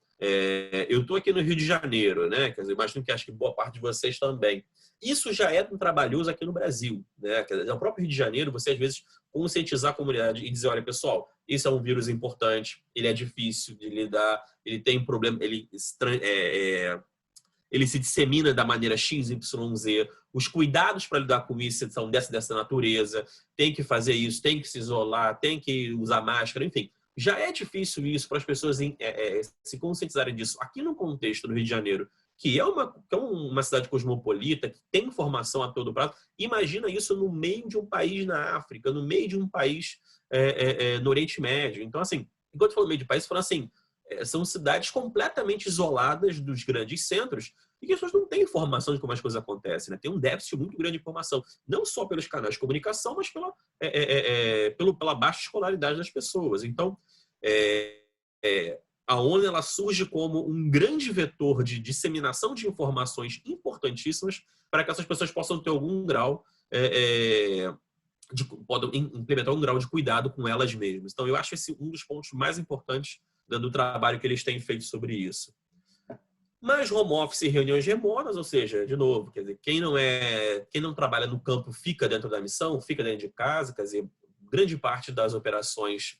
Speaker 2: eu estou aqui no Rio de Janeiro, né? Quer dizer, imagino que acho que boa parte de vocês também. Isso já é um trabalhoso aqui no Brasil, né? Quer dizer, no próprio Rio de Janeiro, você às vezes conscientizar a comunidade e dizer, olha, pessoal, esse é um vírus importante, ele é difícil de lidar, ele tem problema, ele se dissemina da maneira X, Y, Z. Os cuidados para lidar com isso são dessa natureza. Tem que fazer isso, tem que se isolar, tem que usar máscara, enfim. Já é difícil isso para as pessoas se conscientizarem disso. Aqui no contexto do Rio de Janeiro, que é uma cidade cosmopolita, que tem informação a todo prazo, imagina isso no meio de um país na África, no meio de um país no Oriente Médio. Então, assim, enquanto eu falo meio de país, eu falo assim, são cidades completamente isoladas dos grandes centros e que as pessoas não têm informação de como as coisas acontecem, né? Tem um déficit muito grande de informação, não só pelos canais de comunicação, mas pela baixa escolaridade das pessoas. Então, a ONU ela surge como um grande vetor de disseminação de informações importantíssimas para que essas pessoas possam ter algum grau podem implementar um grau de cuidado com elas mesmas. Então, eu acho esse um dos pontos mais importantes do trabalho que eles têm feito sobre isso. Mas home office e reuniões remotas, ou seja, de novo, quer dizer, quem não trabalha no campo fica dentro da missão, fica dentro de casa, quer dizer, grande parte das operações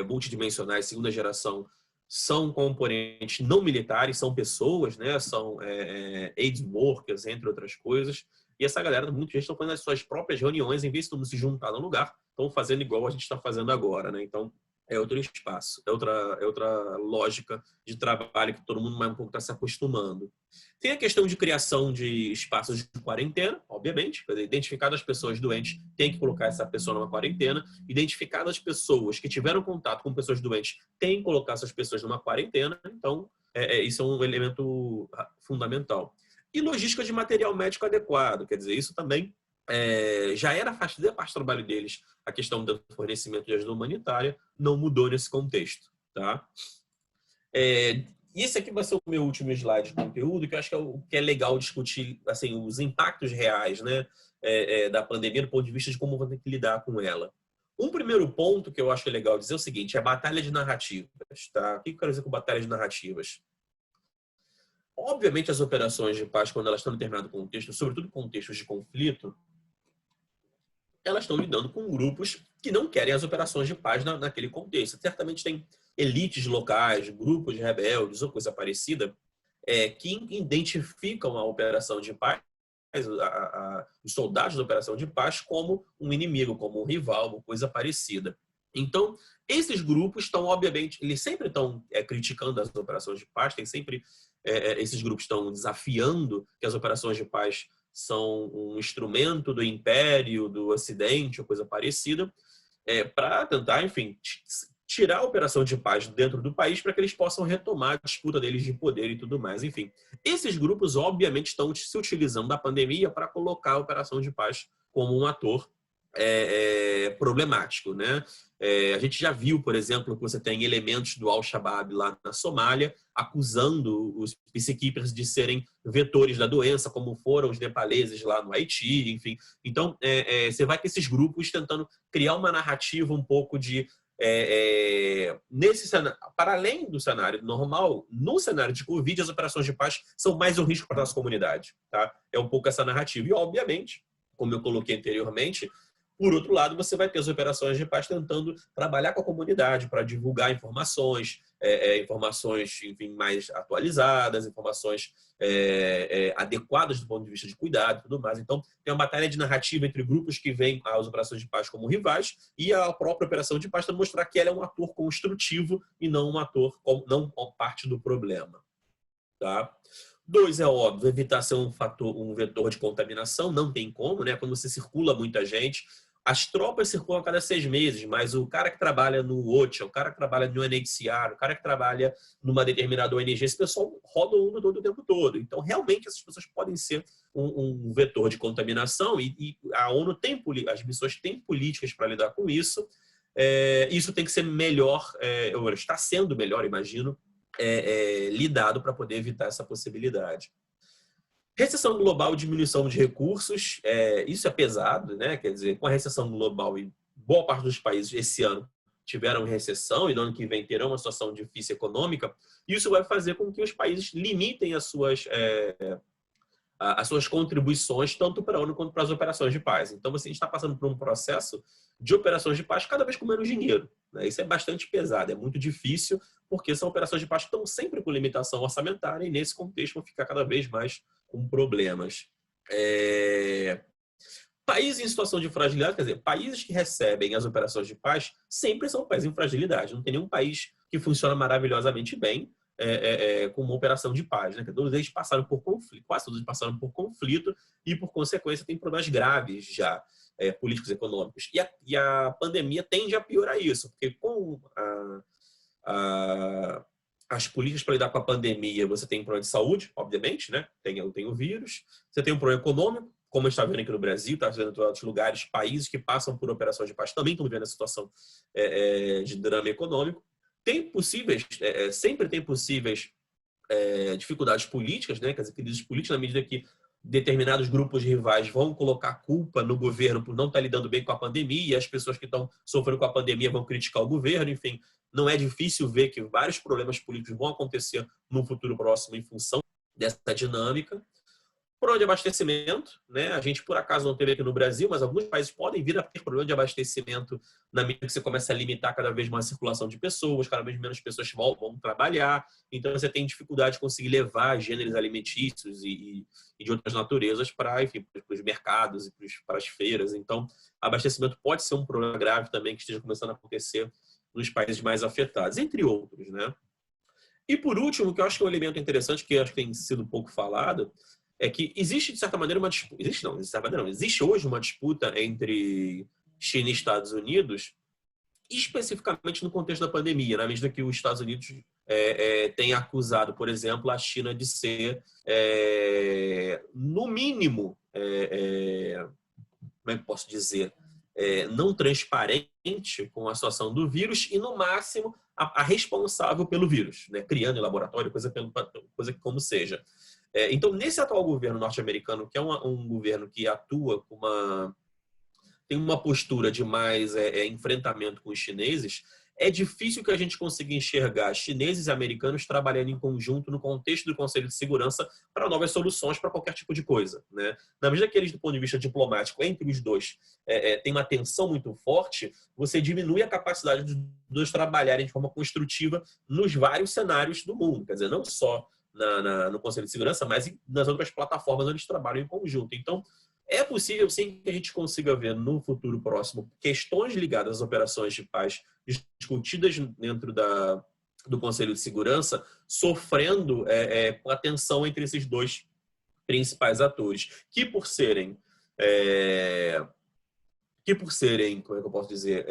Speaker 2: multidimensionais, segunda geração, são componentes não militares, são pessoas, né? São aid workers, entre outras coisas. E essa galera, muita gente está fazendo as suas próprias reuniões, em vez de todo mundo se juntar no lugar, estão fazendo igual a gente está fazendo agora, né? Então, é outro espaço, é outra lógica de trabalho que todo mundo mais um pouco está se acostumando. Tem a questão de criação de espaços de quarentena, obviamente. Identificadas as pessoas doentes, tem que colocar essa pessoa numa quarentena. Identificadas as pessoas que tiveram contato com pessoas doentes, tem que colocar essas pessoas numa quarentena. Então, isso é um elemento fundamental. E logística de material médico adequado. Quer dizer, isso também já era fazia parte do trabalho deles. A questão do fornecimento de ajuda humanitária não mudou nesse contexto. Tá? E esse aqui vai ser o meu último slide de conteúdo, que eu acho que é o que é legal discutir assim, os impactos reais, né, da pandemia do ponto de vista de como vão ter que lidar com ela. Um primeiro ponto que eu acho legal dizer é o seguinte, é a batalha de narrativas. Tá? O que eu quero dizer com batalha de narrativas? Obviamente, as operações de paz, quando elas estão em determinado contexto, sobretudo contextos de conflito, elas estão lidando com grupos que não querem as operações de paz naquele contexto. Certamente tem elites locais, grupos rebeldes ou coisa parecida, que identificam a operação de paz, os soldados da operação de paz, como um inimigo, como um rival, uma coisa parecida. Então, esses grupos estão, obviamente, eles sempre estão criticando as operações de paz, tem sempre esses grupos estão desafiando que as operações de paz são um instrumento do império, do ocidente, ou coisa parecida, para tentar, enfim, tirar a operação de paz dentro do país para que eles possam retomar a disputa deles de poder e tudo mais. Enfim, esses grupos, obviamente, estão se utilizando da pandemia para colocar a operação de paz como um ator problemático, né? A gente já viu, por exemplo, que você tem elementos do Al-Shabaab lá na Somália acusando os peacekeepers de serem vetores da doença, como foram os nepaleses lá no Haiti, enfim. Então, você vai ter esses grupos tentando criar uma narrativa um pouco de nesse cenário, para além do cenário normal, no cenário de Covid, as operações de paz são mais um risco para a nossa comunidade, tá? É um pouco essa narrativa. E, obviamente, como eu coloquei anteriormente, por outro lado, você vai ter as operações de paz tentando trabalhar com a comunidade para divulgar informações, informações, enfim, mais atualizadas, informações adequadas do ponto de vista de cuidado e tudo mais. Então, tem uma batalha de narrativa entre grupos que veem as operações de paz como rivais e a própria operação de paz para mostrar que ela é um ator construtivo e não um ator, não parte do problema. Tá? 2, é óbvio, evitar ser um vetor de contaminação, não tem como, né? Quando você circula muita gente, as tropas circulam a cada 6 meses, mas o cara que trabalha no OCHA, o cara que trabalha no UNHCR, o cara que trabalha numa determinada ONG, esse pessoal roda o mundo todo o tempo todo. Então, realmente, essas pessoas podem ser um vetor de contaminação e a ONU tem, as missões têm políticas para lidar com isso. Isso tem que ser melhor, ou está sendo melhor, imagino, lidado para poder evitar essa possibilidade. Recessão global e diminuição de recursos, isso é pesado, né? Quer dizer, com a recessão global e boa parte dos países esse ano tiveram recessão e no ano que vem terão uma situação difícil econômica, isso vai fazer com que os países limitem as suas contribuições tanto para a ONU quanto para as operações de paz. Então, a gente está passando por um processo de operações de paz cada vez com menos dinheiro, né? Isso é bastante pesado, é muito difícil, porque são operações de paz que estão sempre com limitação orçamentária e, nesse contexto, vão ficar cada vez mais com problemas. Países em situação de fragilidade, quer dizer, países que recebem as operações de paz sempre são países em fragilidade. Não tem nenhum país que funciona maravilhosamente bem com uma operação de paz, né? Todos eles passaram por conflito, quase todos eles passaram por conflito e, por consequência, tem problemas graves já, políticos e econômicos. E a pandemia tende a piorar isso, porque com as políticas para lidar com a pandemia, você tem um problema de saúde, obviamente, né? Tem o vírus, você tem um problema econômico, como a gente está vendo aqui no Brasil, está vendo em outros lugares, países que passam por operações de paz também estão vivendo a situação de drama econômico. Sempre tem possíveis dificuldades políticas, né? Quer dizer, crises políticas, na medida que determinados grupos rivais vão colocar culpa no governo por não estar lidando bem com a pandemia, e as pessoas que estão sofrendo com a pandemia vão criticar o governo, enfim, não é difícil ver que vários problemas políticos vão acontecer no futuro próximo em função dessa dinâmica. Problema de abastecimento, né? A gente, por acaso, não teve aqui no Brasil, mas alguns países podem vir a ter problema de abastecimento na medida que você começa a limitar cada vez mais a circulação de pessoas, cada vez menos pessoas vão trabalhar, então você tem dificuldade de conseguir levar gêneros alimentícios e de outras naturezas para os mercados e para as feiras. Então, abastecimento pode ser um problema grave também que esteja começando a acontecer nos países mais afetados, entre outros, né? E, por último, que eu acho que é um elemento interessante, que eu acho que tem sido pouco falado, é que existe, de certa maneira, uma disputa. Existe hoje uma disputa entre China e Estados Unidos, especificamente no contexto da pandemia, na medida que os Estados Unidos têm acusado, por exemplo, a China de ser, no mínimo, como é que posso dizer, não transparente com a situação do vírus e, no máximo, a responsável pelo vírus, né? Criando em laboratório, coisa que como seja. Então, nesse atual governo norte-americano, que é um governo que atua tem uma postura de mais enfrentamento com os chineses, é difícil que a gente consiga enxergar chineses e americanos trabalhando em conjunto no contexto do Conselho de Segurança para novas soluções para qualquer tipo de coisa, né? Na medida que eles, do ponto de vista diplomático, entre os dois, tem uma tensão muito forte, você diminui a capacidade dos dois trabalharem de forma construtiva nos vários cenários do mundo. Quer dizer, não só no Conselho de Segurança, mas nas outras plataformas onde eles trabalham em conjunto. Então, é possível, sim, que a gente consiga ver no futuro próximo questões ligadas às operações de paz discutidas dentro do Conselho de Segurança sofrendo com a tensão entre esses dois principais atores, que por serem, como é que eu posso dizer,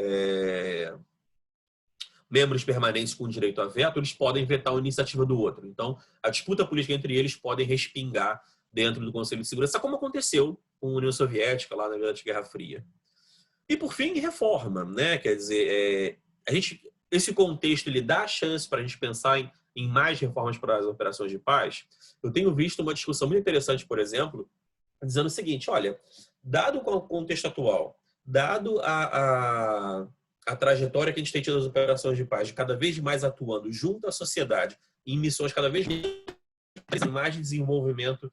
Speaker 2: membros permanentes com direito a veto, eles podem vetar uma iniciativa do outro. Então, a disputa política entre eles pode respingar dentro do Conselho de Segurança, como aconteceu com a União Soviética lá na durante a Guerra Fria. E, por fim, reforma, né? Quer dizer, esse contexto ele dá a chance para a gente pensar em mais reformas para as operações de paz. Eu tenho visto uma discussão muito interessante, por exemplo, dizendo o seguinte: olha, dado o contexto atual, dado a trajetória que a gente tem tido nas operações de paz, de cada vez mais atuando junto à sociedade, em missões cada vez mais de desenvolvimento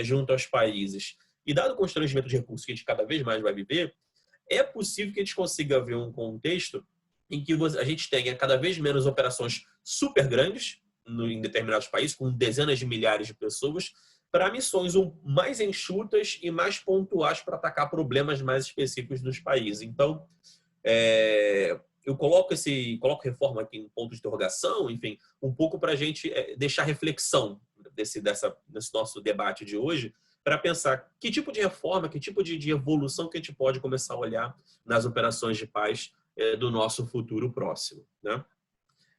Speaker 2: junto aos países, e dado o constrangimento de recursos que a gente cada vez mais vai viver, é possível que a gente consiga ver um contexto em que a gente tenha cada vez menos operações super grandes em determinados países, com dezenas de milhares de pessoas, para missões mais enxutas e mais pontuais para atacar problemas mais específicos dos países. Então, eu coloco reforma aqui em ponto de interrogação, enfim, um pouco para a gente deixar reflexão nesse nosso debate de hoje, para pensar que tipo de reforma, que tipo de evolução que a gente pode começar a olhar nas operações de paz do nosso futuro próximo, né?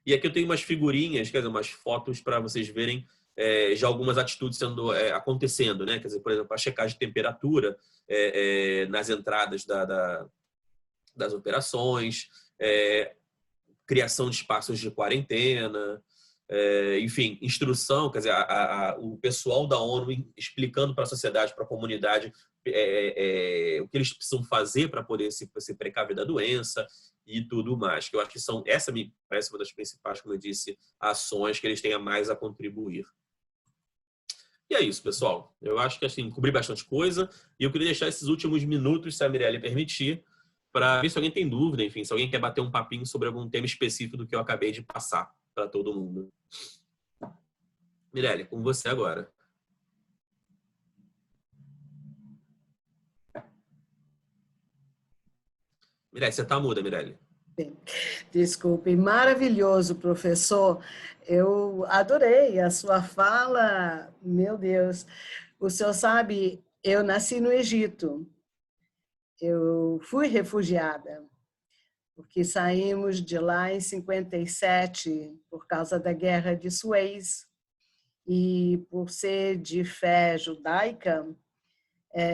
Speaker 2: E aqui eu tenho umas figurinhas, quer dizer, umas fotos para vocês verem já algumas atitudes acontecendo, né? Quer dizer, por exemplo, a checagem de temperatura nas entradas das operações, criação de espaços de quarentena, enfim, instrução, quer dizer, o pessoal da ONU explicando para a sociedade, para a comunidade, o que eles precisam fazer para poder se precaver da doença e tudo mais. Que eu acho que essa me parece uma das principais, como eu disse, ações que eles têm a mais a contribuir. E é isso, pessoal. Eu acho que assim, cobri bastante coisa e eu queria deixar esses últimos minutos, se a Mirelle permitir, para ver se alguém tem dúvida, enfim, se alguém quer bater um papinho sobre algum tema específico do que eu acabei de passar para todo mundo. Mirelle, com você agora. Mirelle, você está muda, Mirelle.
Speaker 1: Desculpe, maravilhoso, professor. Eu adorei a sua fala, meu Deus. O senhor sabe, eu nasci no Egito. Eu fui refugiada, porque saímos de lá em 57 por causa da Guerra de Suez. E por ser de fé judaica,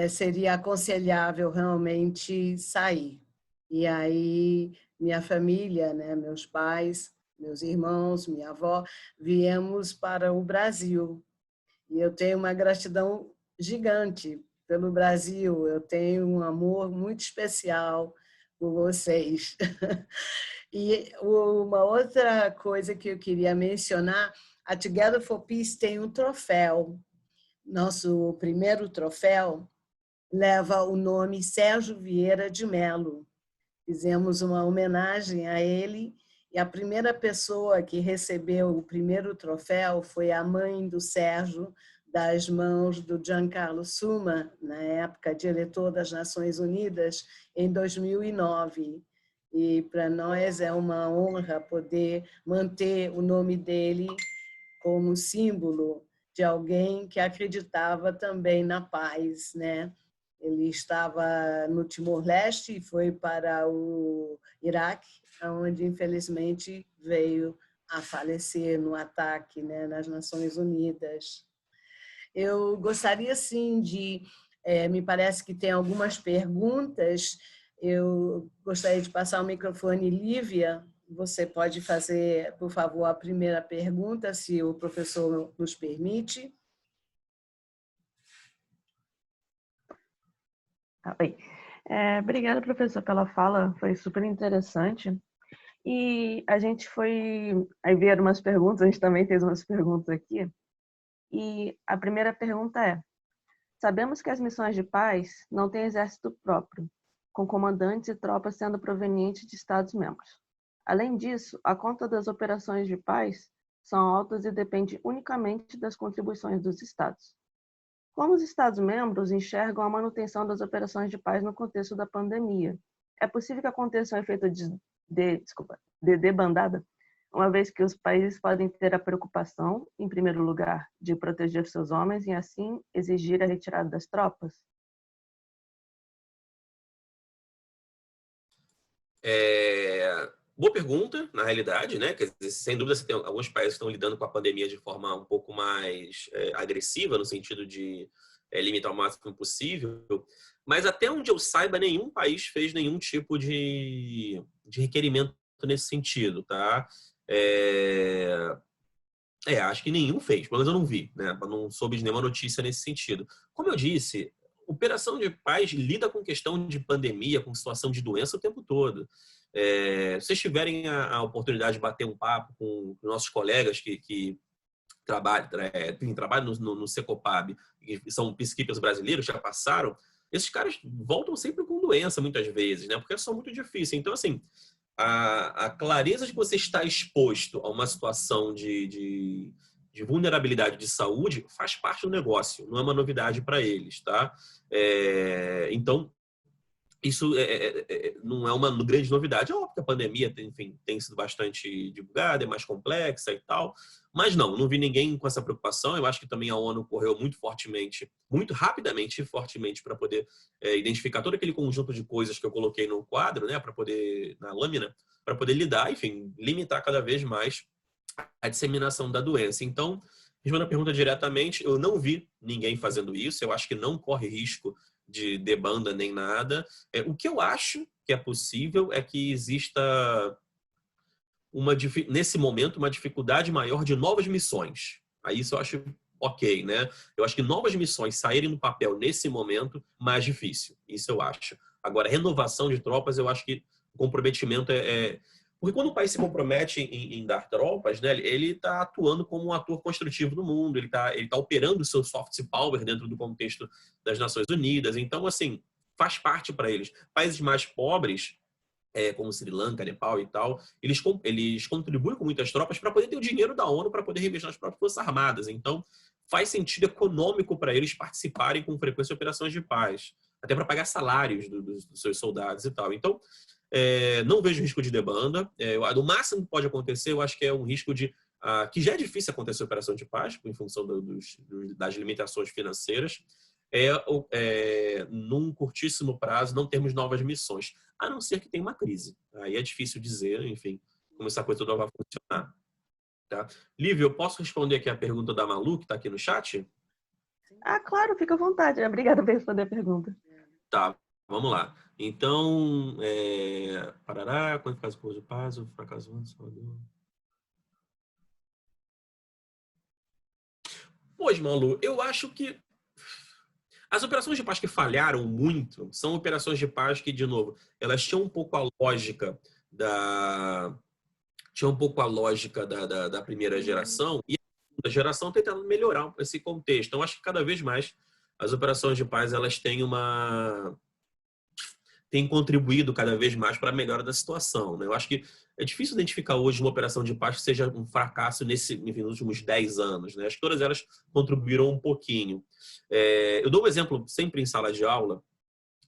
Speaker 1: seria aconselhável realmente sair. E aí minha família, né, meus pais, meus irmãos, minha avó, viemos para o Brasil. E eu tenho uma gratidão gigante pelo Brasil. Eu tenho um amor muito especial por vocês. E uma outra coisa que eu queria mencionar, a Together for Peace tem um troféu. Nosso primeiro troféu leva o nome Sérgio Vieira de Mello. Fizemos uma homenagem a ele e a primeira pessoa que recebeu o primeiro troféu foi a mãe do Sérgio, das mãos do Giancarlo Suma, na época diretor das Nações Unidas, em 2009. E para nós é uma honra poder manter o nome dele como símbolo de alguém que acreditava também na paz, né? Ele estava no Timor-Leste e foi para o Iraque, onde infelizmente veio a falecer no ataque, né, nas Nações Unidas. Eu gostaria sim me parece que tem algumas perguntas. Eu gostaria de passar o microfone, Lívia. Você pode fazer, por favor, a primeira pergunta, se o professor nos permite.
Speaker 3: Oi. Obrigada, professor, pela fala, foi super interessante. E a gente aí vieram umas perguntas, a gente também fez umas perguntas aqui. E a primeira pergunta é: sabemos que as missões de paz não têm exército próprio, com comandantes e tropas sendo provenientes de Estados-membros. Além disso, a conta das operações de paz são altas e depende unicamente das contribuições dos Estados. Como os Estados-membros enxergam a manutenção das operações de paz no contexto da pandemia? É possível que aconteça um efeito de debandada, uma vez que os países podem ter a preocupação, em primeiro lugar, de proteger seus homens e, assim, exigir a retirada das tropas?
Speaker 2: Boa pergunta, na realidade, né? Quer dizer, sem dúvida, você tem alguns países que estão lidando com a pandemia de forma um pouco mais agressiva, no sentido de limitar o máximo possível. Mas até onde eu saiba, nenhum país fez nenhum tipo de requerimento nesse sentido, tá? Acho que nenhum fez, pelo menos eu não vi, né? Não soube de nenhuma notícia nesse sentido. Como eu disse, operação de paz lida com questão de pandemia, com situação de doença o tempo todo. Se vocês tiverem a oportunidade de bater um papo com nossos colegas que trabalham no Secopab, que são peacekeepers brasileiros, já passaram, esses caras voltam sempre com doença, muitas vezes, né? Porque é só muito difícil. Então, assim, a clareza de que você está exposto a uma situação de vulnerabilidade de saúde faz parte do negócio, não é uma novidade para eles, tá? Então, isso não é uma grande novidade. É óbvio que a pandemia, enfim, tem sido bastante divulgada, é mais complexa e tal, mas não vi ninguém com essa preocupação. Eu acho que também a ONU correu muito fortemente, muito rapidamente e fortemente para poder identificar todo aquele conjunto de coisas que eu coloquei no quadro, né, na lâmina, para poder lidar, enfim, limitar cada vez mais a disseminação da doença. Então, respondendo a pergunta diretamente, eu não vi ninguém fazendo isso, eu acho que não corre risco de debanda nem nada. O que eu acho que é possível é que exista, nesse momento, uma dificuldade maior de novas missões. Aí isso eu acho ok, né? Eu acho que novas missões saírem no papel nesse momento, mais difícil. Isso eu acho. Agora, renovação de tropas, eu acho que o comprometimento porque quando o país se compromete em dar tropas, né, ele está atuando como um ator construtivo no mundo, ele tá operando o seu soft power dentro do contexto das Nações Unidas. Então, assim, faz parte para eles. Países mais pobres, como Sri Lanka, Nepal e tal, eles contribuem com muitas tropas para poder ter o dinheiro da ONU para poder reinvestir nas próprias forças armadas. Então, faz sentido econômico para eles participarem com frequência de operações de paz, até para pagar salários dos seus soldados e tal. Então, não vejo risco de debanda. O máximo que pode acontecer, eu acho que é um risco que já é difícil acontecer operação de paz, em função das limitações financeiras, num curtíssimo prazo, não termos novas missões, a não ser que tenha uma crise. Aí é difícil dizer, enfim, como essa coisa toda vai funcionar. Tá? Lívia, eu posso responder aqui a pergunta da Malu, que está aqui no chat?
Speaker 3: Ah, claro, fica à vontade. Obrigada por responder a pergunta.
Speaker 2: Tá, vamos lá. Então, Parará, quando faz o curso de paz, o fracasso do Salvador. Pois, Malu, eu acho que as operações de paz que falharam muito são operações de paz que, de novo, elas tinham um pouco a lógica da primeira geração e a segunda geração tentando melhorar esse contexto. Então, acho que cada vez mais as operações de paz elas têm contribuído cada vez mais para a melhora da situação, né? Eu acho que é difícil identificar hoje uma operação de paz que seja um fracasso nos últimos 10 anos, né? Acho que todas elas contribuíram um pouquinho. Eu dou um exemplo sempre em sala de aula,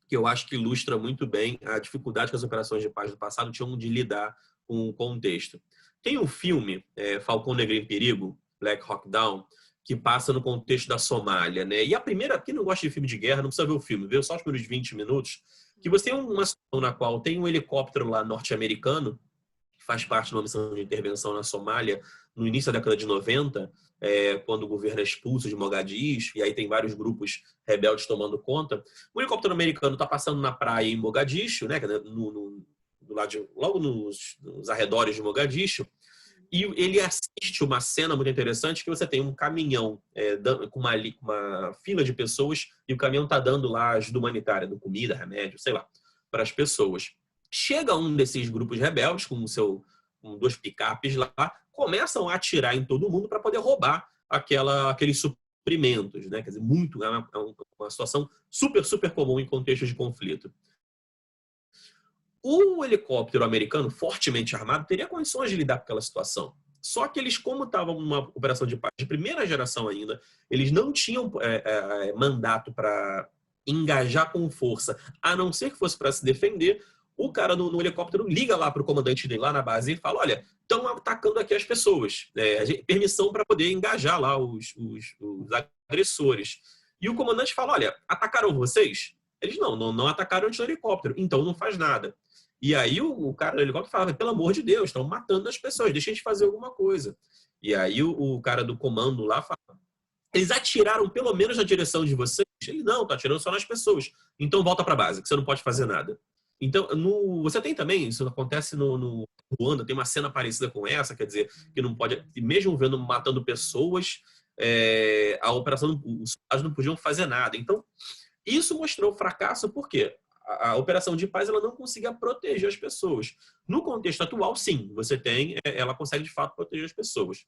Speaker 2: que eu acho que ilustra muito bem a dificuldade que as operações de paz do passado tinham de lidar com o contexto. Tem um filme, Falcão Negro em Perigo, Black Hawk Down, que passa no contexto da Somália, né? E a primeira, quem não gosta de filme de guerra, não precisa ver o filme, vê só os primeiros 20 minutos, que você tem uma situação na qual tem um helicóptero lá norte-americano, que faz parte de uma missão de intervenção na Somália, no início da década de 90, quando o governo é expulso de Mogadishu, e aí tem vários grupos rebeldes tomando conta. O helicóptero americano está passando na praia em Mogadishu, né, logo nos arredores de Mogadishu, e ele assiste uma cena muito interessante que você tem um caminhão com uma fila de pessoas e o caminhão está dando lá ajuda humanitária, comida, remédio, sei lá, para as pessoas. Chega um desses grupos rebeldes com duas picapes lá, começam a atirar em todo mundo para poder roubar aqueles suprimentos, né? Quer dizer, uma situação super, super comum em contextos de conflito. O helicóptero americano, fortemente armado, teria condições de lidar com aquela situação. Só que eles, como estavam numa operação de paz de primeira geração ainda, eles não tinham mandato para engajar com força, a não ser que fosse para se defender. O cara no helicóptero liga lá para o comandante dele lá na base e fala: olha, estão atacando aqui as pessoas. Permissão para poder engajar lá os agressores. E o comandante fala: olha, atacaram vocês? Eles não atacaram antes do helicóptero, então não faz nada. E aí o cara do helicóptero falava: pelo amor de Deus, estão matando as pessoas, deixa a gente fazer alguma coisa. E aí o cara do comando lá fala: eles atiraram pelo menos na direção de vocês? Ele: não, tá atirando só nas pessoas. Então volta para a base, que você não pode fazer nada. Então, você tem também, isso acontece no Ruanda, tem uma cena parecida com essa, quer dizer, que não pode, mesmo matando pessoas, a operação, os soldados não podiam fazer nada. Então, isso mostrou fracasso porque a operação de paz ela não conseguia proteger as pessoas. No contexto atual, sim, ela consegue de fato proteger as pessoas.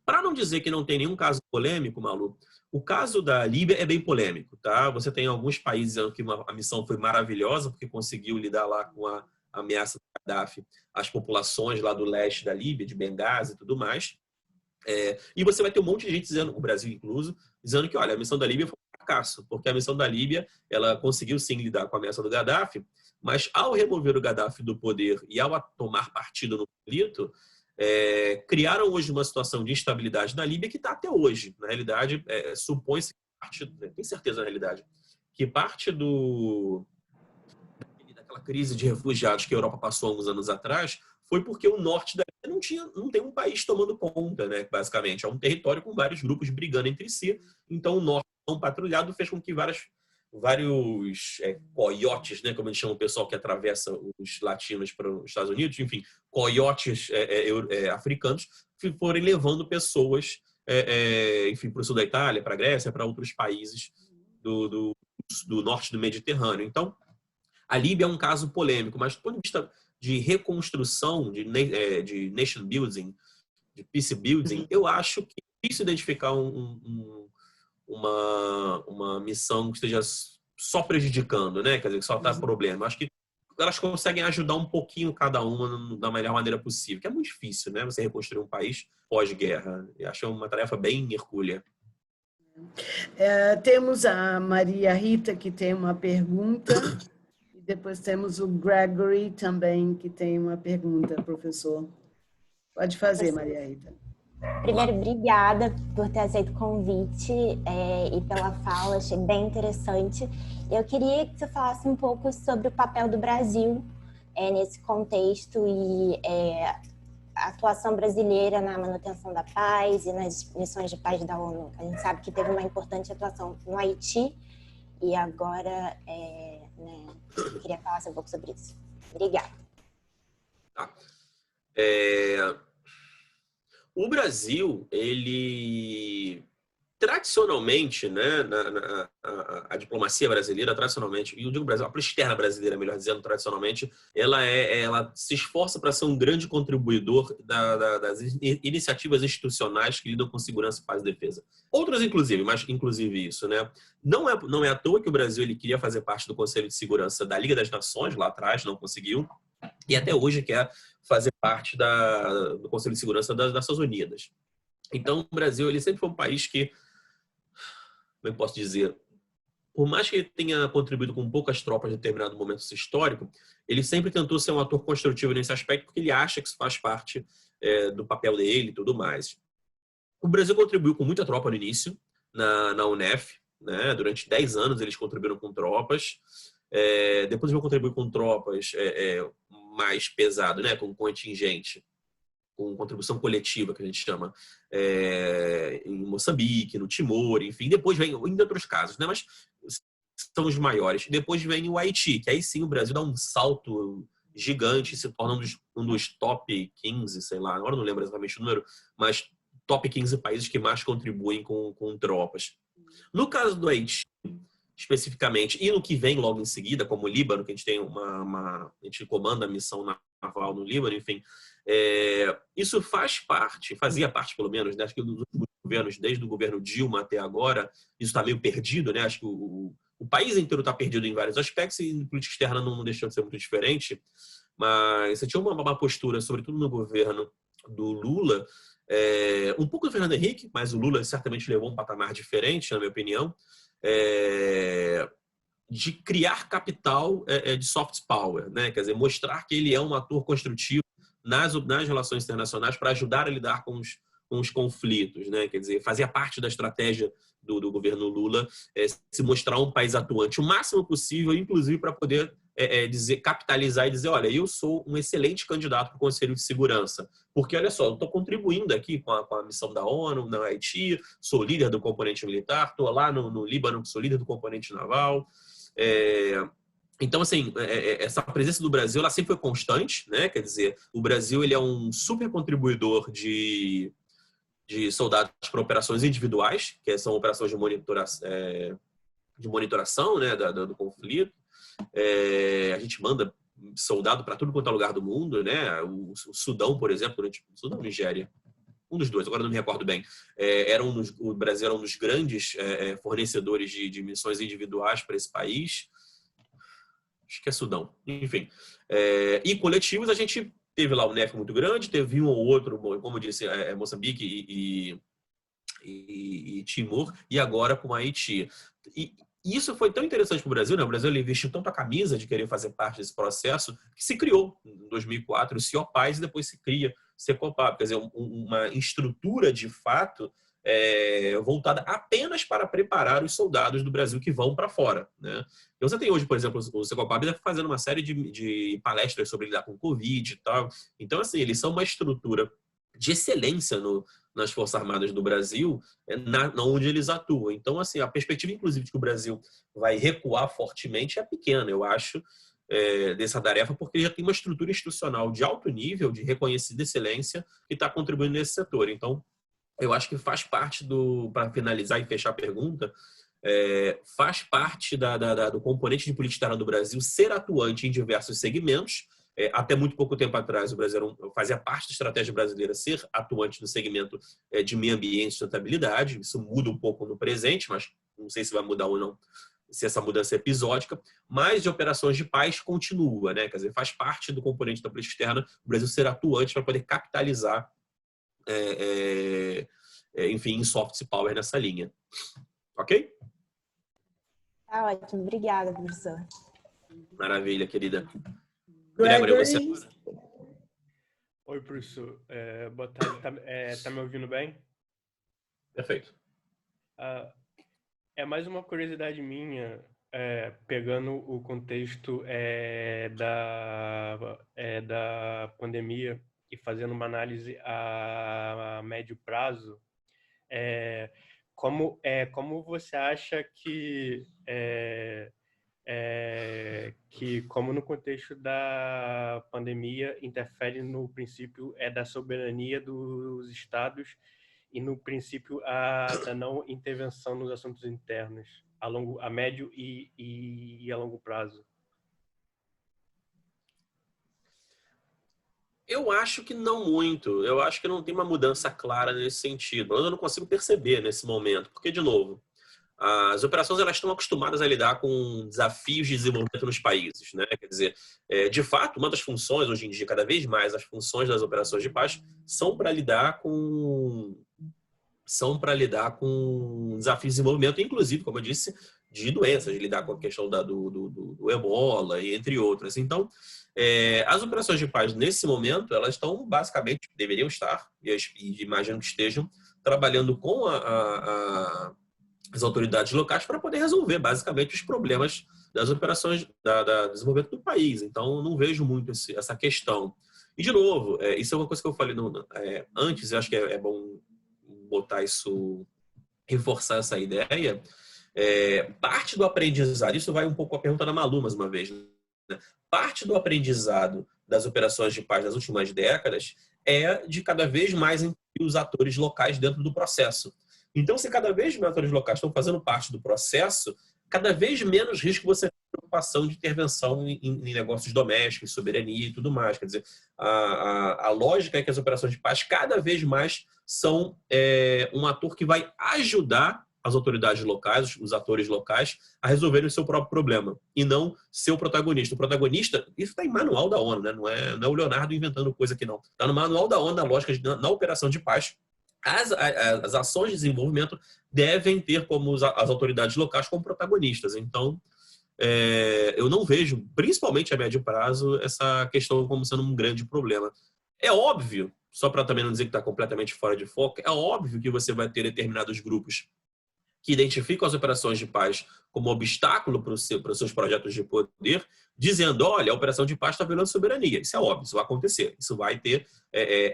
Speaker 2: Para não dizer que não tem nenhum caso polêmico, Malu, o caso da Líbia é bem polêmico, tá? Você tem alguns países que a missão foi maravilhosa porque conseguiu lidar lá com a ameaça do Gaddafi, as populações lá do leste da Líbia, de Benghazi e tudo mais. E você vai ter um monte de gente dizendo, o Brasil incluso, dizendo que, olha, a missão da Líbia foi um fracasso, porque a missão da Líbia, ela conseguiu sim lidar com a ameaça do Gaddafi, Mas ao remover o Gaddafi do poder e ao tomar partido no conflito, criaram hoje uma situação de instabilidade na Líbia que está até hoje. Na realidade, supõe-se, tem certeza na realidade, que parte daquela crise de refugiados que a Europa passou há uns anos atrás foi porque o norte da Líbia não tem um país tomando conta, né, basicamente. É um território com vários grupos brigando entre si. Então, o norte não patrulhado fez com que vários coiotes, né, como eles chamam o pessoal que atravessa os latinos para os Estados Unidos, enfim, coiotes africanos, forem levando pessoas enfim, para o sul da Itália, para a Grécia, para outros países do norte do Mediterrâneo. Então, a Líbia é um caso polêmico, mas do ponto de vista de reconstrução, de nation building, de peace building, eu acho que é difícil identificar uma missão que esteja só prejudicando, né? Quer dizer, que só dá problema. Eu acho que elas conseguem ajudar um pouquinho cada uma da melhor maneira possível, que é muito difícil, né? Você reconstruir um país pós-guerra. Eu acho uma tarefa bem hercúlea.
Speaker 1: Temos a Maria Rita, que tem uma pergunta, e depois temos o Gregory também, que tem uma pergunta, professor. Pode fazer, Maria Rita.
Speaker 4: Primeiro, obrigada por ter aceito o convite e pela fala, achei bem interessante. Eu queria que você falasse um pouco sobre o papel do Brasil nesse contexto e a atuação brasileira na manutenção da paz e nas missões de paz da ONU. A gente sabe que teve uma importante atuação no Haiti e agora eu queria falar um pouco sobre isso. Obrigada.
Speaker 2: Tá. O Brasil, ele tradicionalmente, né, a diplomacia brasileira, tradicionalmente, e eu digo Brasil, a política externa brasileira, melhor dizendo, tradicionalmente, ela se esforça para ser um grande contribuidor das iniciativas institucionais que lidam com segurança, paz e defesa. Outras, inclusive, mas inclusive isso, né? Não é à toa que o Brasil ele queria fazer parte do Conselho de Segurança da Liga das Nações, lá atrás, não conseguiu, e até hoje quer fazer parte do Conselho de Segurança das Nações Unidas. Então, o Brasil ele sempre foi um país que, como eu posso dizer, por mais que ele tenha contribuído com poucas tropas em determinado momento histórico, ele sempre tentou ser um ator construtivo nesse aspecto, porque ele acha que isso faz parte do papel dele e tudo mais. O Brasil contribuiu com muita tropa no início, na UNEF, né? Durante 10 anos eles contribuíram com tropas. Depois vão contribuir com tropas mais pesado, né? Com contingente, com contribuição coletiva, que a gente chama, em Moçambique, no Timor, enfim. Depois vem, em outros casos, né? Mas são os maiores. Depois vem o Haiti, que aí sim o Brasil dá um salto gigante, se torna um dos top 15, sei lá, agora não lembro exatamente o número, mas top 15 países que mais contribuem com tropas. No caso do Haiti, especificamente, e no que vem logo em seguida, como o Líbano, que a gente tem a gente comanda a missão naval no Líbano, enfim, isso fazia parte pelo menos, né? Acho que dos últimos governos, desde o governo Dilma até agora, isso está meio perdido, né? Acho que o país inteiro está perdido em vários aspectos e em política externa não deixou de ser muito diferente, mas você tinha uma postura, sobretudo no governo do Lula, um pouco do Fernando Henrique, mas o Lula certamente levou um patamar diferente, na minha opinião, de criar capital de soft power, né? Quer dizer, mostrar que ele é um ator construtivo nas relações internacionais para ajudar a lidar com os conflitos, né? Quer dizer, fazia parte da estratégia do governo Lula se mostrar um país atuante o máximo possível, inclusive para poder capitalizar e dizer, olha, eu sou um excelente candidato para o Conselho de Segurança, porque, olha só, eu estou contribuindo aqui com a missão da ONU no Haiti, sou líder do componente militar, estou lá no Líbano, sou líder do componente naval. Então, assim, essa presença do Brasil, ela sempre foi constante, né? Quer dizer, o Brasil ele é um super contribuidor de soldados para operações individuais, que são operações de monitoração, né, do conflito. A gente manda soldado para tudo quanto é lugar do mundo, né? O Sudão, por exemplo, Sudão ou Nigéria, um dos dois, agora não me recordo bem. O Brasil era um dos grandes fornecedores de missões individuais para esse país. Acho que é Sudão, enfim. E coletivos, a gente teve lá o NEF muito grande, teve um ou outro, como eu disse, Moçambique e Timor, e agora com Haiti. E isso foi tão interessante para o Brasil, né? O Brasil ele investiu tanto a camisa de querer fazer parte desse processo que se criou, em 2004, o Ciopaz e depois se cria o Secopab. Quer dizer, uma estrutura de fato voltada apenas para preparar os soldados do Brasil que vão para fora, né? Então você tem hoje, por exemplo, o Secopab fazendo uma série de palestras sobre lidar com o Covid e tal. Então, assim, eles são uma estrutura de excelência nas Forças Armadas do Brasil, onde eles atuam. Então, assim, a perspectiva, inclusive, de que o Brasil vai recuar fortemente é pequena, eu acho, dessa tarefa, porque ele já tem uma estrutura institucional de alto nível, de reconhecida excelência, que está contribuindo nesse setor. Então, eu acho que faz parte para finalizar e fechar a pergunta, faz parte do componente de política externa do Brasil ser atuante em diversos segmentos. Até muito pouco tempo atrás, o Brasil fazia parte da estratégia brasileira ser atuante no segmento de meio ambiente e sustentabilidade. Isso muda um pouco no presente, mas não sei se vai mudar ou não, se essa mudança é episódica. Mas de operações de paz continua, né? Quer dizer, faz parte do componente da política externa o Brasil ser atuante para poder capitalizar, enfim, em soft power nessa linha. Ok?
Speaker 4: Tá ótimo. Obrigada, professor.
Speaker 2: Maravilha, querida.
Speaker 1: Gregory.
Speaker 5: Oi, professor. Boa tarde. Tá me ouvindo bem?
Speaker 2: Perfeito.
Speaker 5: É mais uma curiosidade minha, pegando o contexto da pandemia e fazendo uma análise a médio prazo. Como você acha que como no contexto da pandemia interfere no princípio da soberania dos estados e no princípio da não intervenção nos assuntos internos a médio e a longo prazo?
Speaker 2: Eu acho que não muito. Eu acho que não tem uma mudança clara nesse sentido. Eu não consigo perceber nesse momento, porque, de novo, as operações elas estão acostumadas a lidar com desafios de desenvolvimento nos países, né? Quer dizer, de fato, uma das funções, hoje em dia, cada vez mais, as funções das operações de paz são para lidar com desafios de desenvolvimento, inclusive, como eu disse, de doenças, de lidar com a questão do ebola e entre outras. Então, as operações de paz, nesse momento, elas estão basicamente, deveriam estar, e imagino que estejam, trabalhando com as autoridades locais para poder resolver, basicamente, os problemas das operações do desenvolvimento do país. Então, não vejo muito essa questão. E, de novo, isso é uma coisa que eu falei antes, eu acho que é bom botar isso, reforçar essa ideia. Parte do aprendizado, isso vai um pouco a pergunta da Malu, mais uma vez, né? Parte do aprendizado das operações de paz das últimas décadas é de cada vez mais incluir os atores locais dentro do processo. Então, se cada vez mais atores locais estão fazendo parte do processo, cada vez menos risco você tem de preocupação de intervenção em negócios domésticos, soberania e tudo mais. Quer dizer, a lógica é que as operações de paz cada vez mais são um ator que vai ajudar as autoridades locais, os atores locais, a resolverem o seu próprio problema e não ser o protagonista. O protagonista, isso está em manual da ONU, né? Não é o Leonardo inventando coisa aqui, não. Está no manual da ONU, na lógica na operação de paz. As ações de desenvolvimento devem ter como as autoridades locais como protagonistas. Então, eu não vejo, principalmente a médio prazo, essa questão como sendo um grande problema. É óbvio, só para também não dizer que está completamente fora de foco, é óbvio que você vai ter determinados grupos que identificam as operações de paz como obstáculo para os seus projetos de poder, dizendo, olha, a operação de paz está violando soberania. Isso é óbvio, isso vai acontecer. Isso vai ter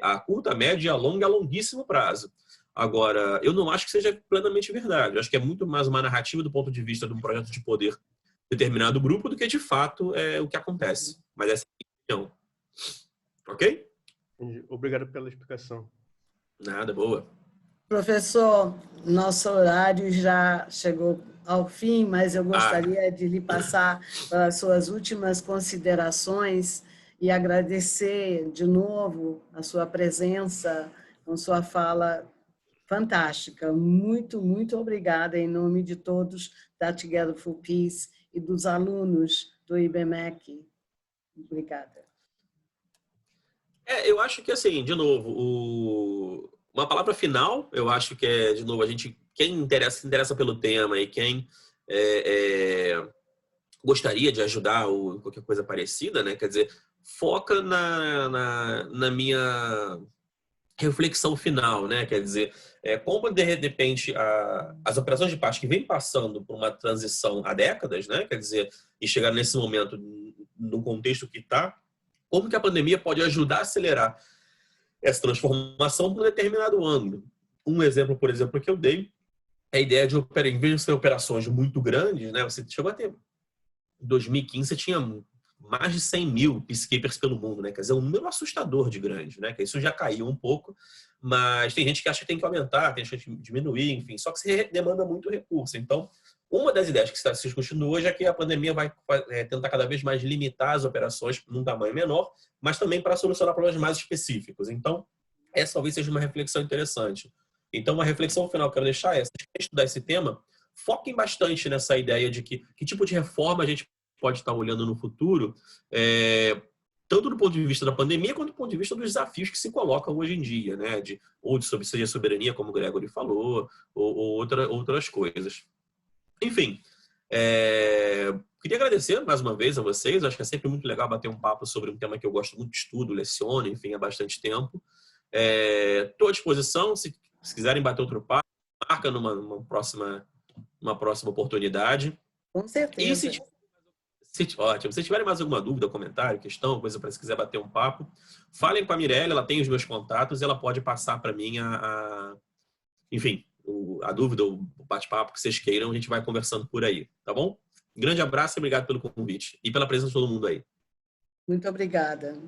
Speaker 2: a curta, a média, a longa e a longuíssimo prazo. Agora, eu não acho que seja plenamente verdade. Eu acho que é muito mais uma narrativa do ponto de vista de um projeto de poder de determinado grupo do que, de fato, o que acontece. Mas essa é a minha opinião. Ok?
Speaker 5: Obrigado pela explicação.
Speaker 2: Nada, boa.
Speaker 1: Professor, nosso horário já chegou ao fim, mas eu gostaria de lhe passar as suas últimas considerações e agradecer de novo a sua presença com sua fala fantástica. Muito, muito obrigada em nome de todos da Together for Peace e dos alunos do IBMEC. Obrigada.
Speaker 2: Eu acho que, assim, de novo, uma palavra final, eu acho que de novo, quem se interessa pelo tema e quem gostaria de ajudar ou qualquer coisa parecida, né? Quer dizer, foca na minha reflexão final, né? Quer dizer, como de repente as operações de paz que vêm passando por uma transição há décadas, né? Quer dizer, e chegar nesse momento no contexto que está, como que a pandemia pode ajudar a acelerar essa transformação por um determinado ângulo. Um exemplo, por exemplo, que eu dei é a ideia de em vez de ser operações muito grandes, né? Você chegou a ter, em 2015, você tinha mais de 100 mil peacekeepers pelo mundo, né? Quer dizer, um número assustador de grande, né? Que isso já caiu um pouco, mas tem gente que acha que tem que aumentar, tem gente que diminuir, enfim, só que você demanda muito recurso. Então, uma das ideias que está se discutindo hoje é que a pandemia vai tentar cada vez mais limitar as operações num tamanho menor, mas também para solucionar problemas mais específicos. Então, essa talvez seja uma reflexão interessante. Então, uma reflexão final que eu quero deixar é, se estudar esse tema, foquem bastante nessa ideia de que tipo de reforma a gente pode estar olhando no futuro, tanto do ponto de vista da pandemia, quanto do ponto de vista dos desafios que se colocam hoje em dia, né? Ou de seja soberania, como o Gregory falou, ou outras coisas. Enfim, queria agradecer mais uma vez a vocês. Acho que é sempre muito legal bater um papo sobre um tema que eu gosto muito de estudo, leciono, enfim, há bastante tempo. Estou à disposição, se quiserem bater outro papo, marca numa próxima oportunidade.
Speaker 1: Com certeza.
Speaker 2: Ótimo. Se tiverem mais alguma dúvida, comentário, questão, coisa para se quiser bater um papo, falem com a Mirelle, ela tem os meus contatos e ela pode passar para mim enfim, a dúvida, o bate-papo que vocês queiram, a gente vai conversando por aí, tá bom? Grande abraço e obrigado pelo convite e pela presença de todo mundo aí.
Speaker 1: Muito obrigada.